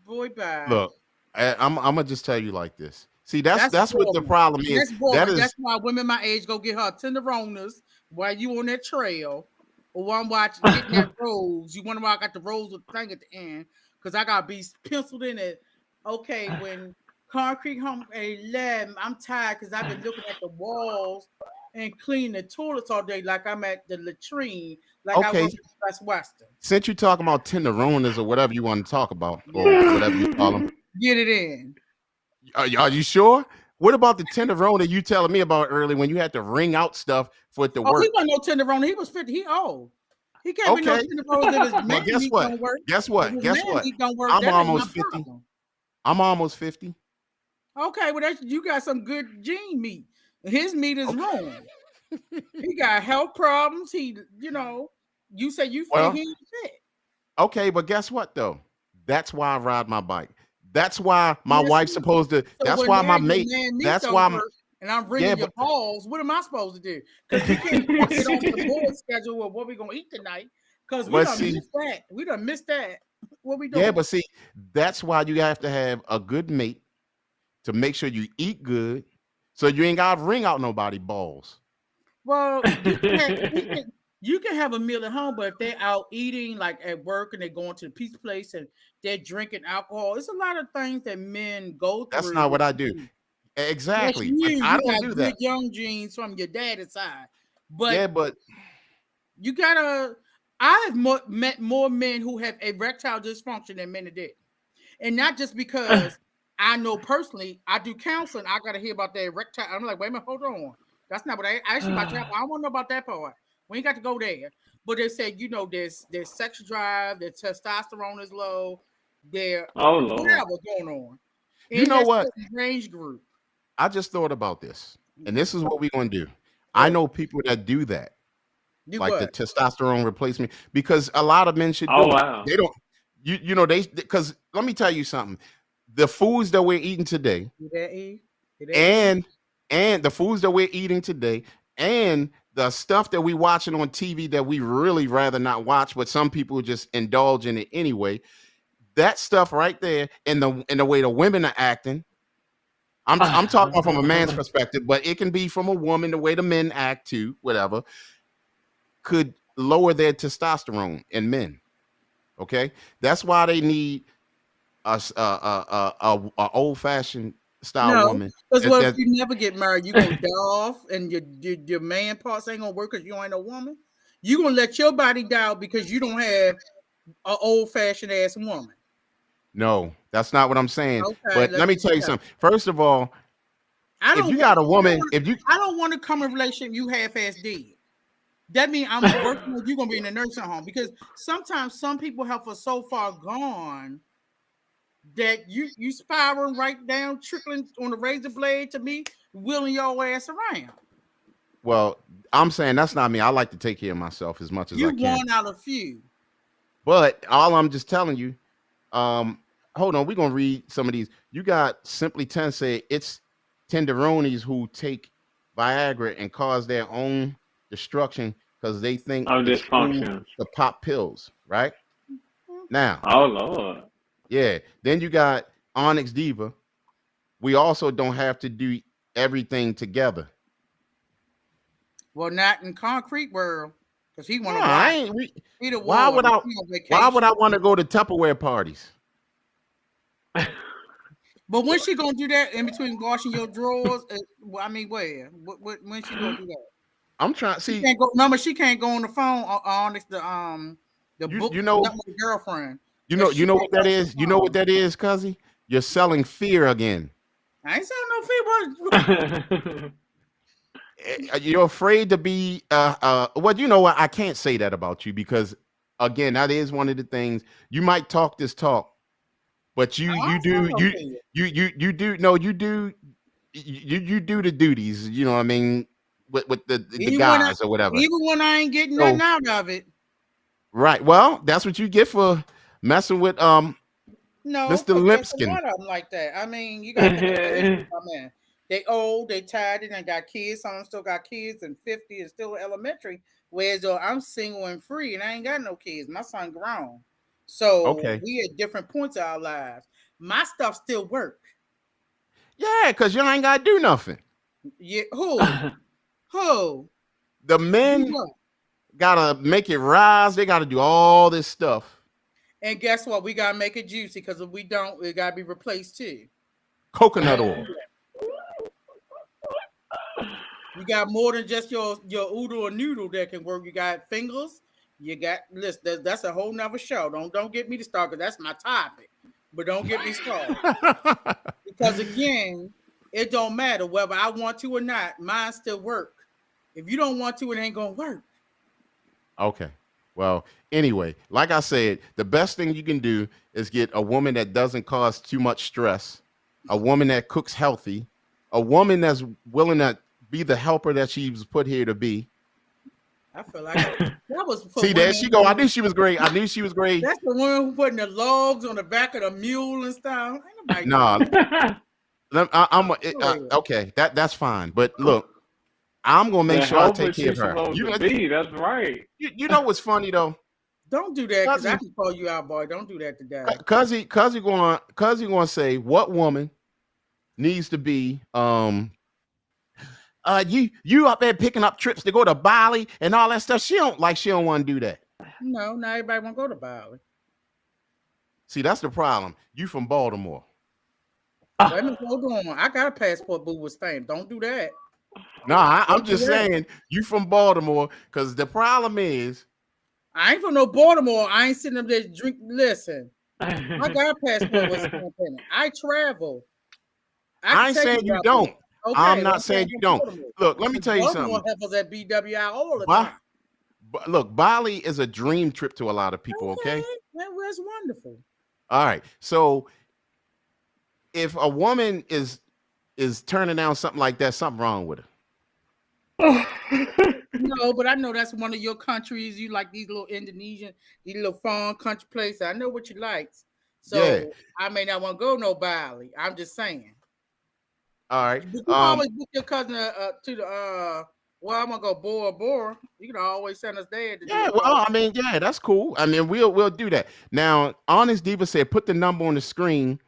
Boy, bye. Look, I'm gonna just tell you like this. See, that's what the problem is. That's why women my age go get her tenderonas while you on that trail, or while I'm getting that rose. You wonder why I got the rose with the thing at the end? Because I got to be penciled in it. Okay, when concrete home at 11, I'm tired because I've been looking at the walls and cleaning the toilets all day like I'm at the latrine, like I was at Best Western. Since you're talking about tenderonas or whatever you want to talk about, or whatever you call them, get it in. Are you sure? What about the tenderona you telling me about earlier when you had to wring out stuff for it to work? He wasn't no tenderona. He was 50. He old. He can't be no tenderona that his man guess what? Don't work. Guess what? Work. I'm almost 50. I'm almost 50. Okay, well you got some good gene meat. His meat is wrong. He got health problems. You say you feel he ain't fit. Okay, but guess what though? That's why I ride my bike. That's why my wife's supposed to. That's why my mate. That's why. And I'm bringing your balls. What am I supposed to do? Because you can't get on the board schedule of what we're gonna eat tonight. Because we done missed that. We done missed that. What we doing? Yeah, but see, that's why you have to have a good mate to make sure you eat good, so you ain't gotta wring out nobody balls. Well, you can have a meal at home, but if they're out eating, like at work, and they're going to the pizza place and they're drinking alcohol, it's a lot of things that men go through. That's not what I do. Exactly. I don't do that. Young genes from your dad's side, but you gotta. I have met more men who have erectile dysfunction than men that did, and not just because I know personally. I do counseling. I gotta hear about that erectile. I'm like, wait a minute, hold on. That's not what I actually. I don't want to know about that part. We ain't got to go there. But they said, there's sex drive, their testosterone is low, whatever going on. You know what? Range group. I just thought about this, and this is what we're gonna do. I know people that do that, the testosterone replacement, because a lot of men should do it. They don't. Because let me tell you something. The foods that we're eating today, It ain't. and the foods that we're eating today, and the stuff that we watching on TV that we really rather not watch, but some people just indulge in it anyway. That stuff right there, and the way the women are acting. I'm talking from a man's perspective, but it can be from a woman, the way the men act too, whatever, could lower their testosterone in men. Okay, that's why they need a old fashioned style No, woman. because That, what if that you never get married? You gonna die off, and your man parts ain't gonna work because you ain't a woman. You gonna let your body die out because you don't have an old fashioned ass woman. No, that's not what I'm saying. Okay, But let let's me just tell you say something. First of all, I if don't you want. got a woman, if you I don't want to come in a relationship you half ass dead. That means I'm working on you gonna be in a nursing home because sometimes some people have for so far gone that you spiraling right down, trickling on the razor blade to me, wheeling your ass around. well, I'm saying that's not me. I like to take care of myself as much as I You can. one out of few. But all I'm just telling you, um, hold on, we're gonna read some of these. You got Simply 10 say it's tenderonis who take Viagra and cause their own destruction because they think of it's cool dysfunction. to pop pills, right? Now, Oh Lord. yeah. Then you got Onyx Diva. We also don't have to do everything together. Well, not in concrete world, because he No, want to I ride. ain't. He the Why would water. I? He on Why would vacation. I want to go to Tupperware parties? But when she gonna do that in between washing your drawers? I mean, where? When she gonna do that? I'm trying. She See, can't go. Remember, she can't go on the phone on the you book. you Not know with the girlfriend. you If know she you know can't what that talk on the is. You know what phone, that is, Cuzzy. You're selling fear again. I ain't selling no people. You're afraid to be. Well, you know what? I can't say that about you because, again, that is one of the things. You might talk this talk, but I you don't sell do no people. you do no you do you do the duties. You know what I mean with the Even when I, guys or whatever. even when I ain't getting nothing So out of it. right. Well, that's what you get for messing with No, Mr. because there's a Limpskin. lot of them like that. I mean, you got to think about it. I mean, they old, they tired, and they got kids. Some of them still got kids, and 50 is still elementary. Whereas though I'm single and free, and I ain't got no kids. My son grown, so Okay. we at different points of our lives. My stuff still work. Yeah, because you ain't got to do nothing. Yeah, who The do men what? gotta make it rise. They gotta do all this stuff. And guess what? We gotta make it juicy because if we don't, it gotta be replaced too. We Coconut gotta oil. do that. You got more than just your oodle or noodle that can work. You got fingers. You got listen. That's a whole nother show. Don't get me to start because that's my topic. But don't get me started because again, it don't matter whether I want to or not. Mine still work. If you don't want to, it ain't gonna work. Okay. Well, anyway, like I said, the best thing you can do is get a woman that doesn't cause too much stress, a woman that cooks healthy, a woman that's willing to be the helper that she was put here to be. I feel like that was for See, there women she go. I who. knew she was great. I knew she was great. That's the one who putting the logs on the back of the mule and stuff. Ain't nobody doing Nah, that. okay. That's fine. But look, I'm gonna make The sure I helper take care of she's her. supposed to be. That's right. You know what's funny though? Don't do that because I Cousin, can call you out, boy. Don't do that today. Cuzzy gonna say what woman needs to be you up there picking up trips to go to Bali and all that stuff. She don't want to do that. No, not everybody want to go to Bali. See, that's the problem. You from Baltimore. Wait a minute, hold on. I got a passport boo with stamp. Don't do that. No, I'm Don't do just that. saying you from Baltimore because the problem is I ain't from no Baltimore. I ain't sitting up there drink. Listen, I got a passport with stamp in it. I travel. I I can ain't tell you saying you about don't. this. Okay, I'm well, not I'm saying saying you from don't. Baltimore. Look, let me tell you Baltimore something. have us at BWI all the Ba- time. Look, Bali is a dream trip to a lot of people. Okay. That was wonderful. All right. So if a woman is turning down something like that, something wrong with her. No, but I know that's one of your countries. You like these little Indonesian, these little foreign country places. I know what you like. Yeah. So I may not want to go no Bali. I'm just saying. All right. But you can always book your cousin to the well, I'm gonna go Bora Bora. You can always send us there to do Yeah, a well, call. I mean, yeah, that's cool. I mean, we'll do that. Now, Honest Diva said, put the number on the screen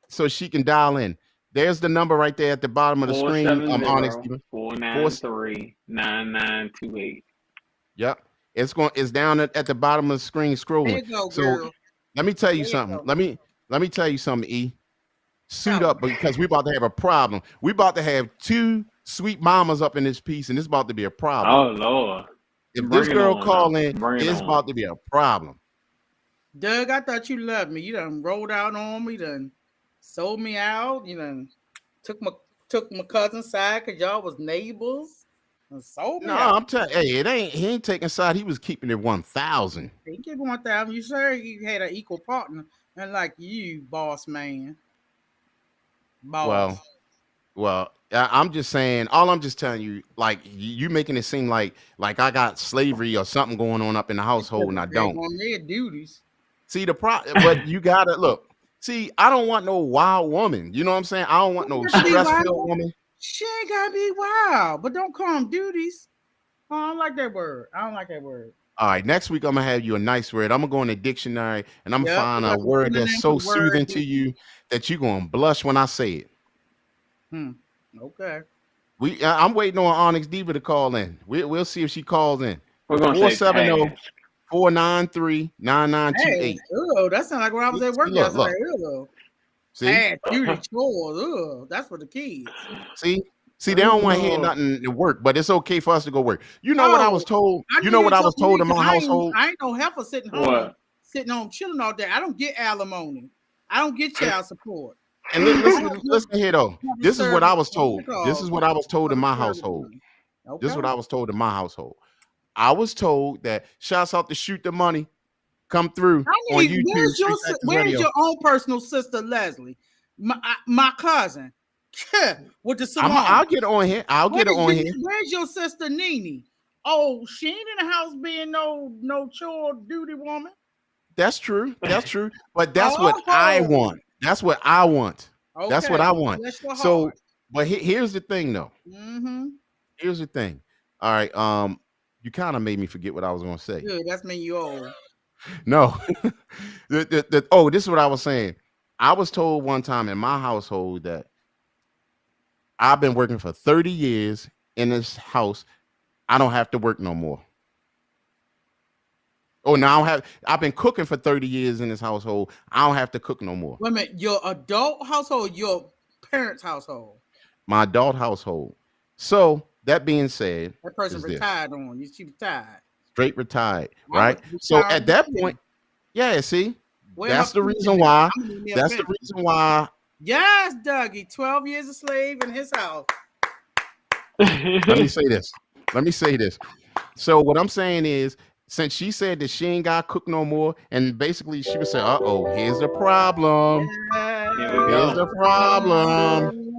so she can dial in. There's the number right there at the bottom of the screen. Honest 470 Diva. 493 9928. Yep. It's down at the bottom of the screen There scrolling. you go, So girl. let me tell you There you something. go. Let me tell you something, E. Suit Tell up because we're about to have a problem. We're about to have two sweet mamas up in this piece, and it's about to be a problem. Oh Lord. If Bring this it girl on call now. in, Bring it it's on. about to be a problem. Doug, I thought you loved me. You done rolled out on me, done sold me out. You done took my cousin's side because y'all was neighbors and sold me No, out. I'm telling hey, he ain't taking side. He was keeping it 1,000. He give 1,000. You sure you had an equal partner, unlike you, boss man. Boss. Well, I'm just saying. All I'm just telling you, like you making it seem like I got slavery or something going on up in the household, and I don't. On their duties. See but you gotta look. See, I don't want no wild woman. You know what I'm saying? I don't want no stress-filled woman. She ain't gotta be wild, but don't call them duties. Oh, I don't like that word. I don't like that word. All right, next week I'm gonna have you a nice word. I'm gonna go in the dictionary and I'm gonna find a word that's so soothing to you that you're gonna blush when I say it. Okay. I'm waiting on Onyx Diva to call in. We'll see if she calls in. We're gonna 470-493-9928. Oh, that sounds like when I was at work yesterday. Look. See? Duty chores. That's for the kids. See, they don't want to hear nothing to work, but it's okay for us to go work. You know what I was told? You know what I was told in my household? I ain't no heifer sitting home chilling all day. I don't get alimony. I don't get child support. And listen here though. This is what I was told. This is what I was told in my household. This is what I was told in my household. I was told that shouts out to Shoot the Money come through on YouTube. Where's your own personal sister, Leslie? My cousin. With the salon. I'll get on here. Get on here. Where's your sister Nene? Oh, she ain't in the house being no chore duty woman. That's true. But that's what I want. That's what I want. Okay. That's what I want. So, but here's the thing, though. Mm-hmm. Here's the thing. All right. You kind of made me forget what I was going to say. Good. That's mean you old. No. This is what I was saying. I was told one time in my household that I've been working for 30 years in this house. I don't have to work no more. Oh, now I've been cooking for 30 years in this household. I don't have to cook no more. Wait a minute, your adult household, your parents' household? My adult household. So that being said, that person retired on you. She retired. Straight retired, right? So at that point, yeah, see, that's the reason why. That's the reason why. Yes, Dougie, 12 years a slave in his house. Let me say this. So what I'm saying is, since she said that she ain't got to cook no more, and basically she would say, here's the problem. Here's the problem.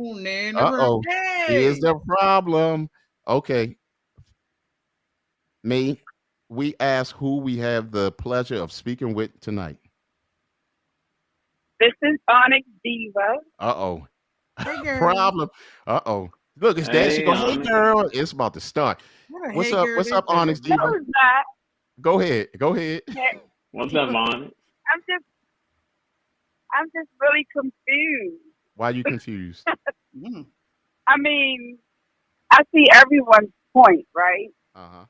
Here's the problem. Okay. We ask who we have the pleasure of speaking with tonight. This is Onyx Diva. Hey, problem. Look, it's Dad. She goes, hey, girl. It's about to start. What's up? What's up, Onyx Diva? No, it's not. Go ahead. What's up, Onyx? I'm just really confused. Why are you confused? I mean, I see everyone's point, right?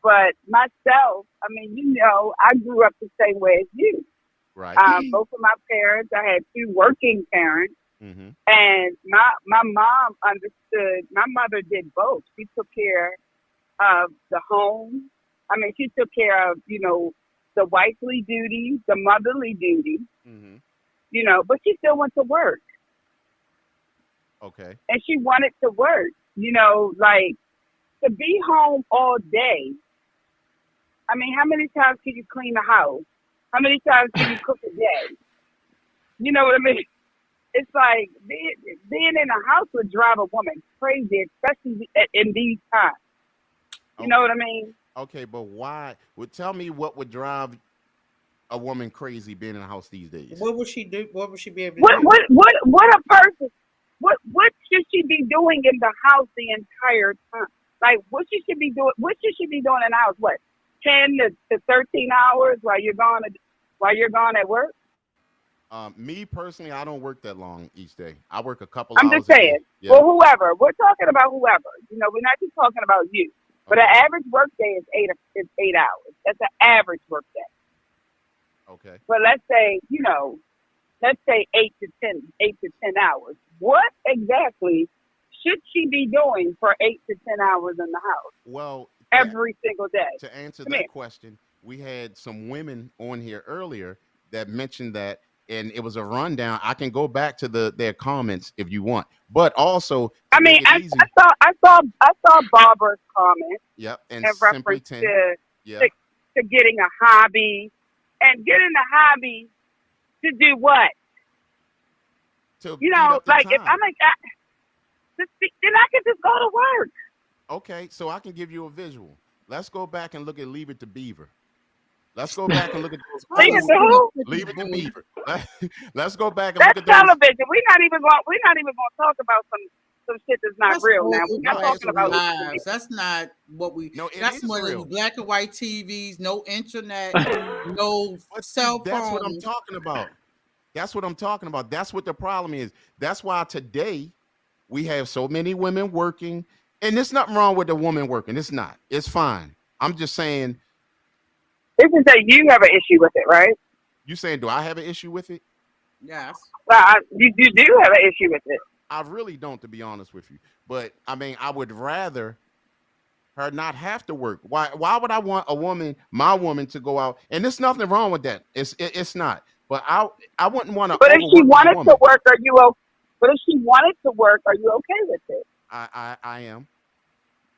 But myself, I mean, I grew up the same way as you. Right. Both of my parents, I had two working parents. Mm-hmm. And my mom understood. My mother did both. She took care of the home. I mean, she took care of, the wifely duties, the motherly duties, but she still went to work. Okay. And she wanted to work, like to be home all day. I mean, how many times can you clean the house? How many times can you cook a day? You know what I mean? It's like being in a house would drive a woman crazy, especially in these times. You know what I mean? Okay, but why? Well, tell me what would drive a woman crazy being in a house these days. What would she do? What would she be able to do? What a person? What should she be doing doing in the house the entire time? Like what you should be doing in the house, what, 10 to 13 hours while you're gone at work? Me personally, I don't work that long each day. I work a couple I'm hours just a day. saying. Yeah. Well, whoever. We're talking about whoever. You know, we're not just talking about you. But Okay. an average work day is 8 hours. That's an average work day. Okay. But let's say 8 to 10 hours. What exactly should she be doing for 8 to 10 hours in the house Well, every single day? to answer Come that here. question, we had some women on here earlier that mentioned that, and it was a rundown. I can go back to their comments if you want, but also to I mean, make it I easy. saw Barbara's comment Yep, and in simply reference 10. to, Yeah, to getting a hobby and getting a hobby to do what? to You beat know, up the like if time. then I can just go to work. Okay, so I can give you a visual. Let's go back and look at Leave It to Beaver. Let's go back and look at those Leave it old. to who? Leave It to Beaver. Let's go back and That's look at those. television. We're not even going to talk about some shit that's not real now. We're not No, talking it's about real. lives. That's not what we. No, it That's is one of real. those black and white TVs, no internet, no But see, cell that's what I'm phones. talking about. That's what I'm talking about. That's what the problem is. That's why today we have so many women working, and there's nothing wrong with the woman working. It's not. It's fine. I'm just saying. This is that you have an issue with it, right? You saying, do I have an issue with it? Yes. Well, you do have an issue with it. I really don't, to be honest with you. But I mean, I would rather her not have to work. Why would I want a woman, my woman, to go out? And there's nothing wrong with that. It's not. But I wouldn't want to But if she overwork my wanted woman. to work, are you okay? But if she wanted to work, are you okay with it? I am.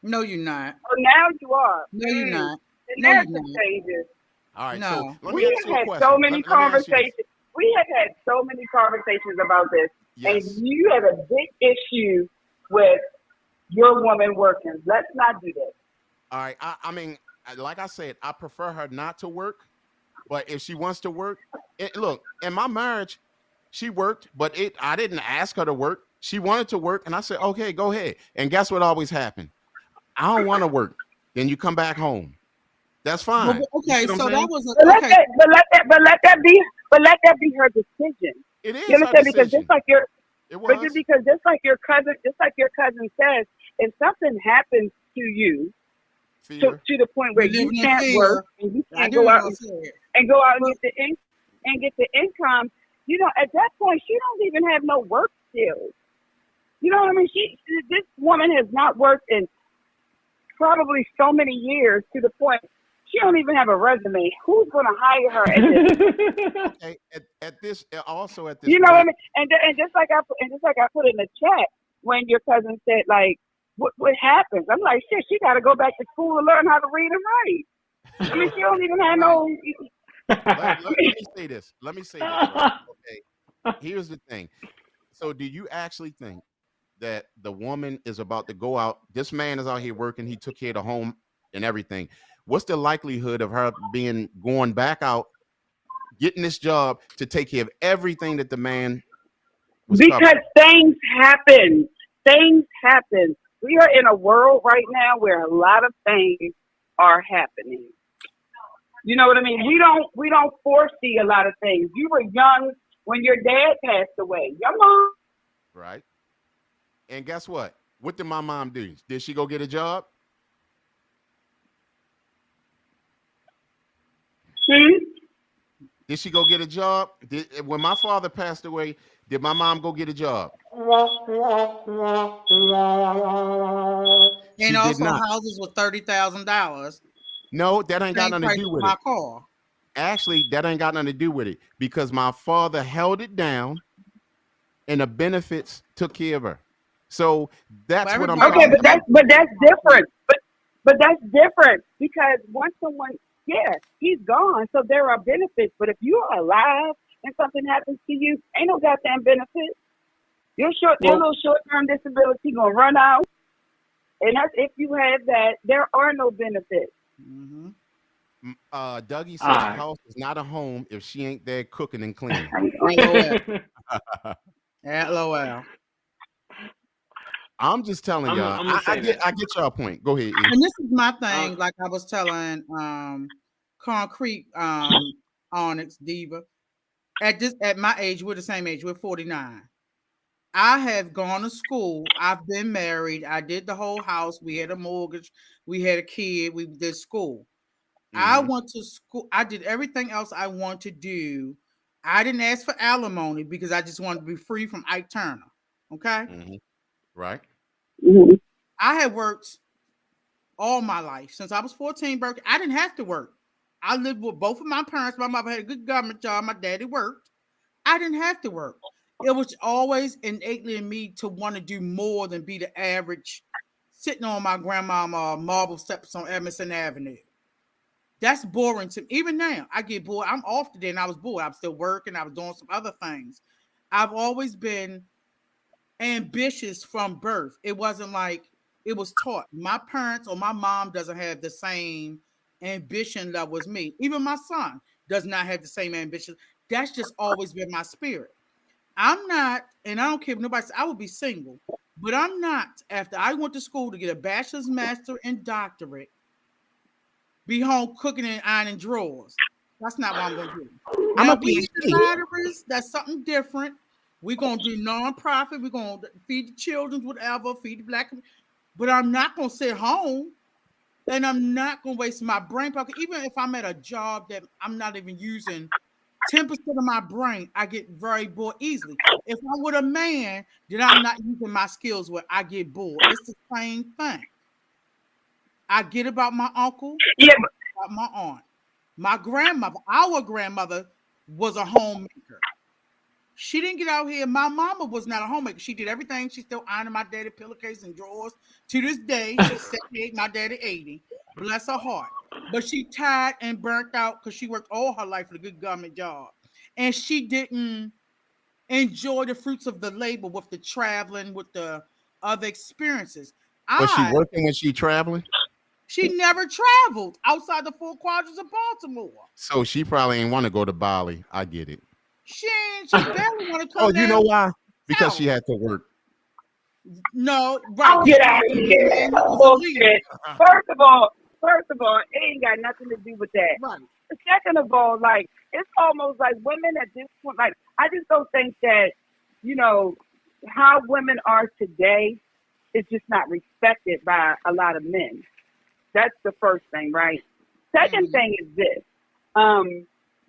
No, you're not. Oh, now you are. No, you're not. The No, you're narrative not. changes. All right. No. So let me We ask you a have had question. so many Let me ask you this. conversations. We have had so many conversations about this, Yes. and you have a big issue with your woman working. Let's not do this. All right. I mean, like I said, I prefer her not to work. But if she wants to work, look, in my marriage, she worked, but I didn't ask her to work. She wanted to work, and I said, okay, go ahead. And guess what always happened? I don't want to work. Then you come back home. That's fine. Okay, You see what so I'm that saying? was But okay. let that be her decision. It is You her understand? Because decision. just like your It But was. just like your cousin says, if something happens to you Fear. to the point where You're you living in can't fear. work and you I can't do go out know fear. and get the income, you know, at that point she don't even have no work skills. You know what I mean? This woman has not worked in probably so many years to the point she don't even have a resume. Who's going to hire her at this? Okay, at this also at this You know what I point, mean? And just like I put in the chat when your cousin said like, what happens? I'm like, shit, she got to go back to school and learn how to read and write. I mean, she don't even have no. let me say this. Let me say this. Right? Okay. Here's the thing. So, do you actually think that the woman is about to go out? This man is out here working. He took care of the home and everything. What's the likelihood of her going back out, getting this job to take care of everything that the man was Because covering? things happen. Things happen. We are in a world right now where a lot of things are happening. You know what I mean? We don't foresee a lot of things. You were young when your dad passed away. Your mom. Right. And guess what? What did my mom do? Did she go get a job? Did she go get a job? When my father passed away, did my mom go get a job? She And did also not. houses with $30,000. No, that ain't got Same nothing to price do as with my it. car. Actually, that ain't got nothing to do with it because my father held it down and the benefits took care of her. So that's what I'm everybody- talking Okay, about. but that's different. But that's different because once someone, yeah, he's gone, so there are benefits. But if you are alive and something happens to you, ain't no goddamn benefit. Your little short-term disability gonna run out, and that's if you have that. There are no benefits. Mm-hmm. Dougie says All a right. house is not a home if she ain't there cooking and cleaning. LOL. LOL. I'm just telling I'm y'all. gonna say this. I get y'all point. Go ahead, E. And this is my Um, thing, like I was telling Concrete Onyx Diva. At my age, we're the same age, we're 49. I have gone to school, I've been married, I did the whole house, we had a mortgage, we had a kid, we did school. I Mm-hmm. went to school, I did everything else I want to do. I didn't ask for alimony because I just wanted to be free from Ike Turner. Okay. Mm-hmm. Right. Mm-hmm. I had worked all my life since I was 14. Berkeley, I didn't have to work. I lived with both of my parents. My mother had a good government job. My daddy worked. I didn't have to work. It was always innately in me to want to do more than be the average sitting on my grandmama marble steps on Emerson Avenue. That's boring to me. Even now, I get bored. I'm off today and I was bored. I'm still working. I was doing some other things. I've always been ambitious from birth. It wasn't like it was taught. My parents or my mom doesn't have the same ambition level as me. Even my son does not have the same ambition. That's just always been my spirit. I'm not, and I don't care if nobody says I would be single, but I'm not. After I went to school to get a bachelor's, master, and doctorate, be home cooking and ironing drawers. That's not what I'm going to do. I'm Now, gonna we be in the lotteries, that's something different. We're going to do nonprofit. We're going to feed the children, whatever, feed the black. But I'm not going to sit home and I'm not going to waste my brain power. Even if I'm at a job that I'm not even using 10% of my brain, I get very bored easily. If I'm with a man that I'm not using my skills with, I get bored. It's the same thing. I get about my uncle, Yeah, about my aunt. My grandmother, our grandmother, was a homemaker. She didn't get out here. My mama was not a homemaker. She did everything. She still ironing my daddy pillowcase and drawers. To this day, she's 78, my daddy 80. Bless her heart. But she tired and burnt out because she worked all her life for a good government job. And she didn't enjoy the fruits of the labor with the traveling, with the other experiences. Was she I working when she traveling? She never traveled outside the four quadrants of Baltimore. So she probably ain't want to go to Bali. I get it. She barely want to Oh, come you down know why? Because she south. had to work. No, right. I'll Because get she out was of a here. man that was a leader. Bullshit. First of all, it ain't got nothing to do with that. Right. Second of all, like it's almost like women at this point, like I just don't think that, you know, how women are today is just not respected by a lot of men. That's the first thing, right? Second Mhm. thing is this.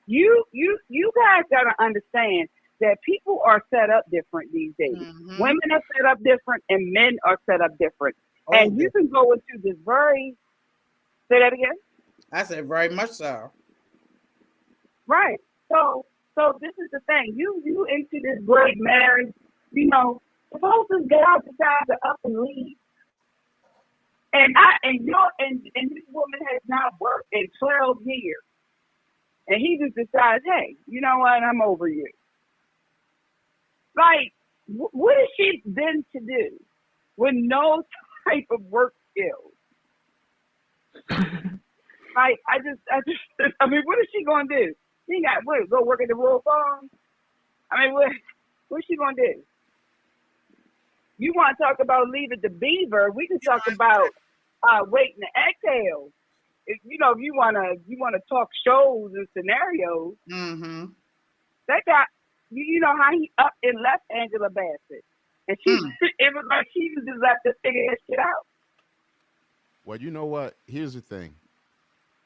You guys gotta understand that people are set up different these days. Mhm. Women are set up different and men are set up different. Oh, And you can go into this very say that again? I said very much so. Right. So this is the thing. You into this great marriage, suppose this guy decides to up and leave. And this woman has not worked in 12 years. And he just decides, hey, you know what, I'm over you. Like, what is she then to do with no type of work skills? Like, I mean, what is she gonna do? She got what? Go work at the Royal Farm? I mean, what's she gonna do? You want to talk about leave it to Beaver? We can talk about waiting to exhale. If you wanna talk shows and scenarios, Mm-hmm. that guy, you know how he up and left Angela Bassett, and it was like she was just left to figure that shit out. Well, you know what? Here's the thing.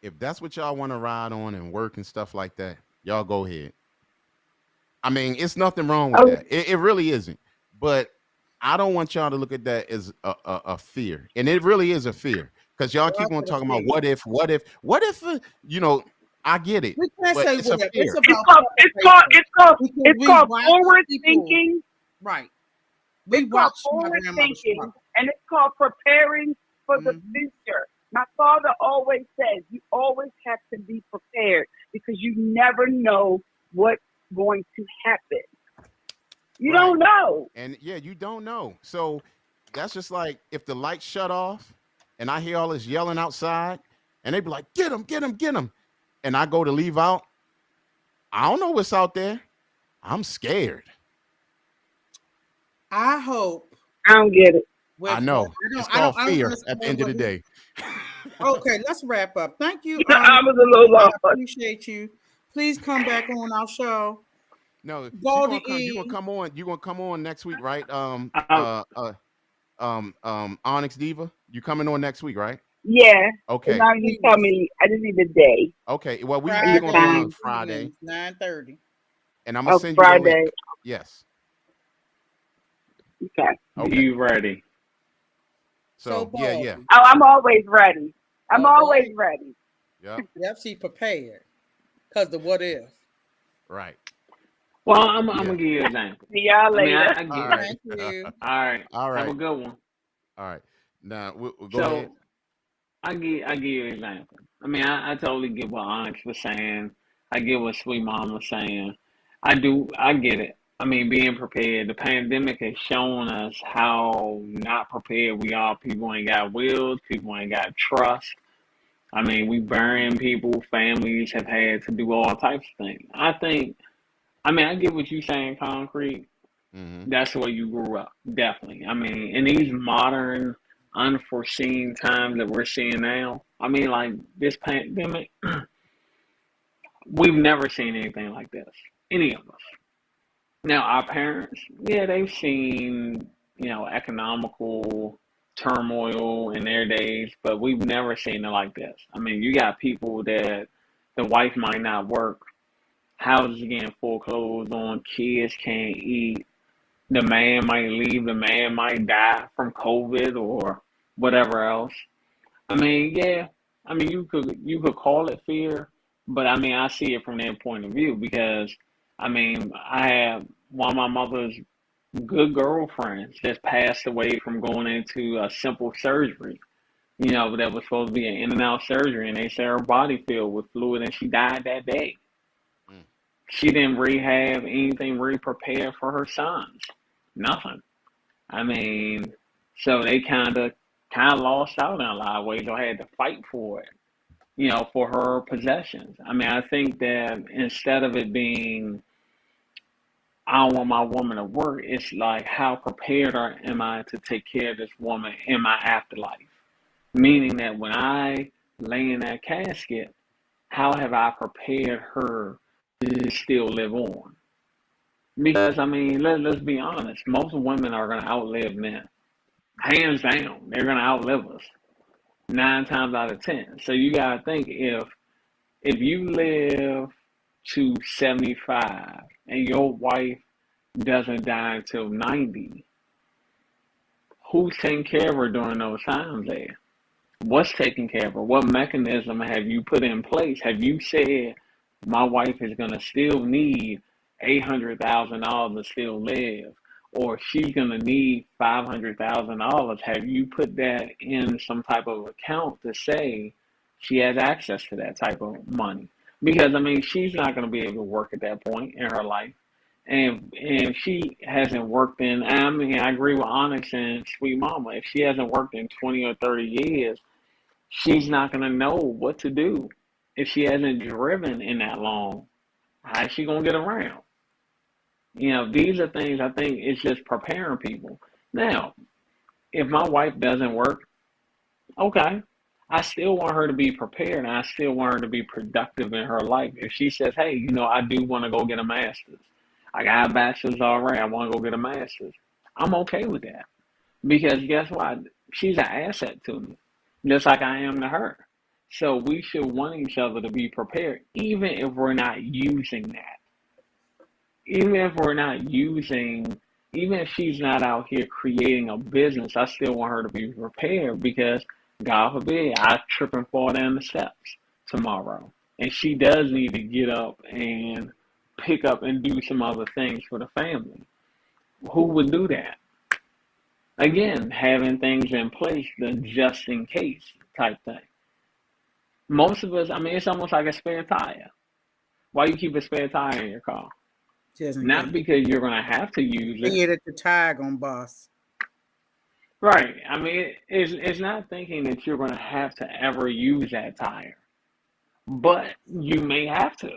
If that's what y'all want to ride on and work and stuff like that, y'all go ahead. I mean, it's nothing wrong with Oh, that. It really isn't. But I don't want y'all to look at that as a fear. And it really is a fear. Because y'all keep on talking about what if, I get it. We can't But say it's a what if. fear. It's about it's called watch forward people. thinking. Right. We It's called watched my forward grandmother thinking, struggle. and it's called preparing for the Mhm. future. My father always says you always have to be prepared because you never know what's going to happen. You Right. don't know. And yeah, you don't know. So that's just like if the lights shut off and I hear all this yelling outside and they be like, get him, get him, get him. And I go to leave out. I don't know what's out there. I'm scared. I hope I don't get it. I with what? know. It's called I don't fear at the understand end of what the he. day. Okay, let's wrap up. Thank you, I was a little I lost. appreciate you. Please come back on our show. No, she Baldy gonna come. You gonna E. come on. You gonna come on next week, right? I, Onyx Diva. You coming on next week, right? Yeah, as Okay. long as you tell Please. me, I just need the day Okay. Well, and we the gonna do it on Friday time Friday, evenings, 9:30. and I'm gonna of send you the Friday. link. Yes. Okay. Okay. be ready. So So yeah. Baldy. Oh, I'm always ready. I'm All always right. ready. Yep. Yep, she prepared. Cause the what if. Right. Well, I'm Yeah. gonna give you an example. See y'all I mean, later. I All get it. right. Thank you. All right, All have a right. good one. All right. Now we'll go ahead. So I give you an example. I mean, I totally get what Onyx was saying. I get what Sweet Mom was saying. I get it. I mean, being prepared. The pandemic has shown us how not prepared we are. People ain't got wills. People ain't got trust. I mean, we burying people. Families have had to do all types of things. I mean, I get what you're saying, Concrete. Mm-hmm. That's where you grew up, definitely. I mean, in these modern, unforeseen times that we're seeing now, I mean, like this pandemic, we've never seen anything like this, any of us. Now, our parents, yeah, they've seen, economical turmoil in their days, but we've never seen it like this. I mean, you got people that the wife might not work, houses getting foreclosed on, kids can't eat. The man might leave, the man might die from COVID or whatever else. I mean, yeah, I mean you could call it fear, but I mean I see it from their point of view because I mean I have one of my mother's good girlfriends just passed away from going into a simple surgery. That was supposed to be an in and out surgery, and they said her body filled with fluid, and she died that day. Mm. She didn't really have anything really prepared for her sons. Nothing. I mean, so they kind of lost out in a lot of ways or had to fight for it, for her possessions. I mean, I think that instead of it being, I don't want my woman to work, it's like, how prepared am I to take care of this woman in my afterlife? Meaning that when I lay in that casket, how have I prepared her to still live on? Because, I mean, let's be honest, most women are going to outlive men. Hands down, they're gonna outlive us 9 times out of 10. So you gotta think if you live to 75 and your wife doesn't die until 90, who's taking care of her during those times there? What's taking care of her? What mechanism have you put in place? Have you said my wife is gonna still need $800,000 to still live, or she's gonna need $500,000? Have you put that in some type of account to say she has access to that type of money? Because I mean, she's not gonna be able to work at that point in her life. And if she hasn't worked in, I mean, I agree with Onyx and Sweet Mama. If she hasn't worked in 20 or 30 years, she's not going to know what to do. If she hasn't driven in that long, how's she going to get around? These are things I think it's just preparing people. Now, if my wife doesn't work, okay, I still want her to be prepared and I still want her to be productive in her life. If she says, hey, I do want to go get a master's, I got a bachelor's already, I want to go get a master's, I'm okay with that. Because guess what? She's an asset to me, just like I am to her. So we should want each other to be prepared, even if we're not using that. Even if we're not using, even if she's not out here creating a business, I still want her to be prepared because, God forbid, I trip and fall down the steps tomorrow. And she does need to get up and pick up and do some other things for the family. Who would do that? Again, having things in place, the just in case type thing. Most of us, I mean, it's almost like a spare tire. Why you keep a spare tire in your car? Just in Not case. because you're going to have to use it. Say it at the tire on boss. Right. I mean, it's not thinking that you're going to have to ever use that tire, but you may have to.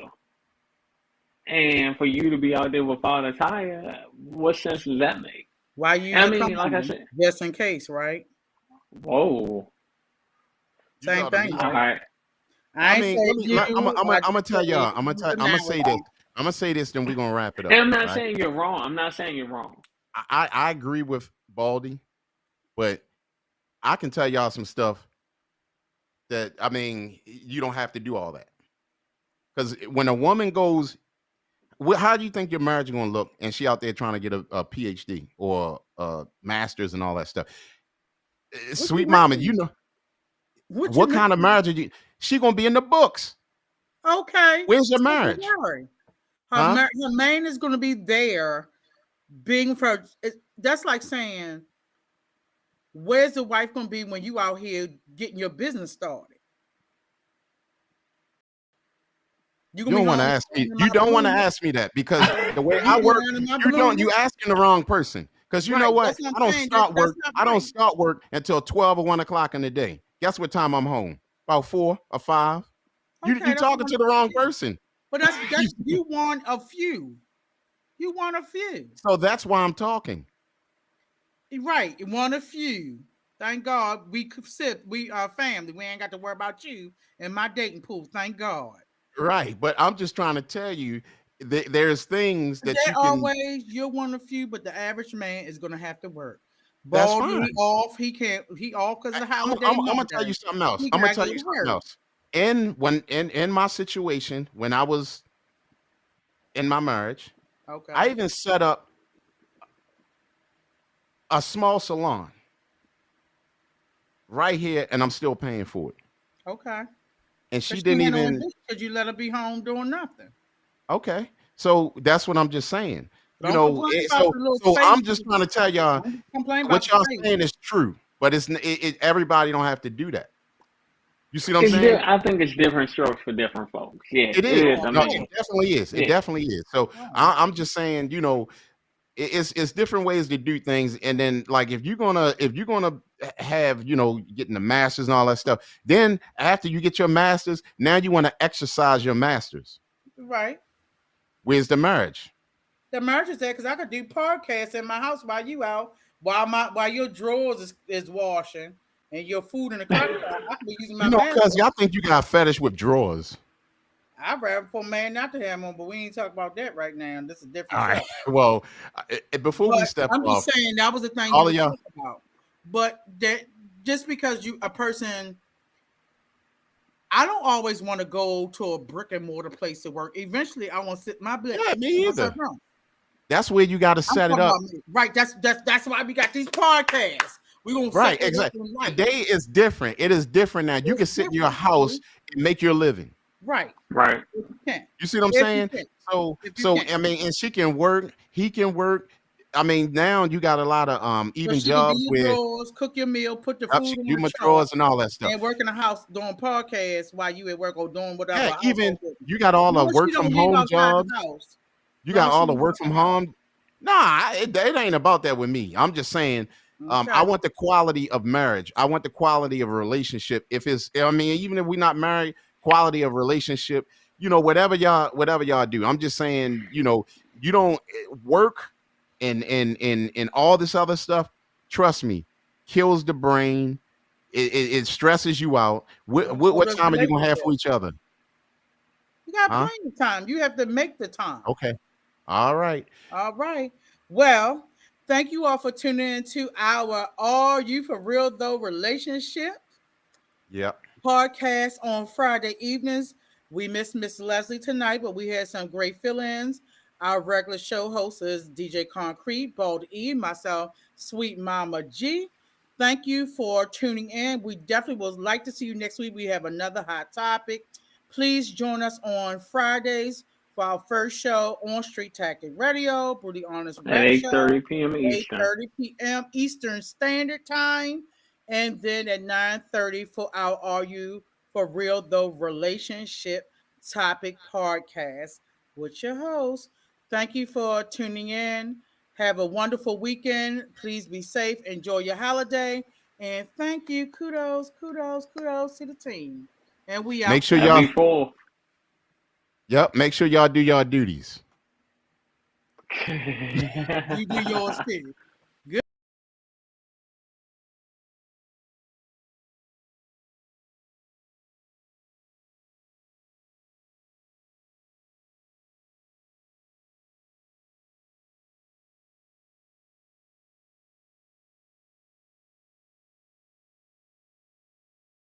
And for you to be out there without a tire, what sense does that make? Why you I ain't mean, like I calling? said, Just in case, right? whoa. You Same know what I thing, mean? All right? right. I I ain't mean, say let me. you. I'm I gonna just tell say y'all. I'm the gonna say this. narrative. I'm gonna say this. Then we're gonna wrap it And up. I'm not Right? saying you're wrong. I'm not saying you're wrong. I agree with Baldy, but I can tell y'all some stuff that I mean you don't have to do all that because when a woman goes, how do you think your marriage is gonna look? And she out there trying to get a PhD or a master's and all that stuff. What you Sweet mama, you mean? know What you what kind of mean? marriage are you? She gonna be in the books. Okay. Where's your So marriage? worry. Huh? Her man is going to be there, being for. That's like saying, where's the wife going to be when you out here getting your business started? You You gonna be don't want to home ask me. in You my don't want to balloon? ask me that because the way You I work, going in my you don't. balloon? You asking the wrong person. Because you know Right. what? That's what I I'm don't saying. start That's work. not I don't right. start work until 12 or 1 o'clock in the day. Guess what time I'm home? About 4 or 5. Okay, You that's talking to the wrong wonderful. person. But that's you want a few. You want a few. So that's why I'm talking. Right. You want a few. Thank God we could sip. We are family. We ain't got to worry about you in my dating pool. Thank God. Right. But I'm just trying to tell you there's things that They you can. always you're one of few, but the average man is gonna have to work. That's Baldy, he fine. off. He can't. He off because of the holiday I'm gonna tell you Monday. something else. He I'm gonna gotta tell go you to something work. else. In my situation when I was in my marriage, I Okay. even set up a small salon right here, and I'm still paying for it. Okay. And she Cause she didn't ain't on even. this because you let her be home doing nothing. Okay, so that's what I'm just saying. You Don't know, complain about so the little so space. I'm just trying to tell y'all Don't complain about what the y'all space. saying is true, but everybody don't have to do that. You see what I'm saying? I think it's different strokes for different folks. Yeah, It it is. is. Oh, I No, oh, it mean, definitely is. It yeah. definitely is. So oh. I'm just saying, you know, it's different ways to do things, and then like if you're gonna have getting the masters and all that stuff, then after you get your masters, now you want to exercise your masters. Right. Where's the marriage? The marriage is there because I could do podcasts in my house while you out, while your drawers is washing and your food in the crock pot. I could be using my Cuz master. y'all think you got a fetish with drawers. I'd rather for a man not to have one, but we ain't talk about that right now. This is a All different right. show. Well, before we But step I'm just off, saying that was the thing you all were of y'all. talking about. But that just because you a person, I don't always want to go to a brick and mortar place to work. Eventually, I want to sit my butt Yeah, me myself either. down. That's where you got to I'm set it talking up. about me. Right. That's why we got these podcasts. We're gonna Right, separate exactly. from life. Today is different. It is different now. You It's can sit in your different, house honey. and make your living. Right. Right. If you can. You see what I'm If you saying? can. So If you so can. I mean, and she can work, he can work. I mean, now you got a lot of So even she can do jobs your where drawers, cook your meal, put the she food can in do the my truck, drawers and all that stuff. and work in the house doing podcasts while you at work or doing whatever Yeah, household even business. you got all the Long as she work from don't leave home outside the jobs. house. You Long got as she all the leave work out from the house. home. Nah, it ain't about that with me. I'm just saying, I Okay. want the quality of marriage. I want the quality of a relationship. If it's, I mean, even if we're not married, quality of relationship. Whatever y'all do. I'm just saying, you don't work and all this other stuff. Trust me, kills the brain. It stresses you out. So What does time are you gonna have relationship. for each other? You got Huh? plenty of time. You have to make the time. Okay. All right. All right. Well, thank you all for tuning in to our Are You For Real Though relationship Yep. podcast on Friday evenings. We missed Miss Leslie tonight, but we had some great fill-ins. Our regular show host is DJ Concrete, Bald E, myself, Sweet Mama G. Thank you for tuning in. We definitely would like to see you next week. We have another hot topic. Please join us on Fridays for our first show on Street Tactic Radio, Brutally Honest At Rap Show, 8:30 p.m. Eastern. 8:30 p.m. Eastern Standard Time. And then at 9:30 for our Are You For Real Though relationship topic podcast with your host. Thank you for tuning in. Have a wonderful weekend. Please be safe. Enjoy your holiday. And thank you. Kudos to the team. And we Make out sure for Happy y'all. full. Yep. Make sure y'all do y'all duties. you do yours too.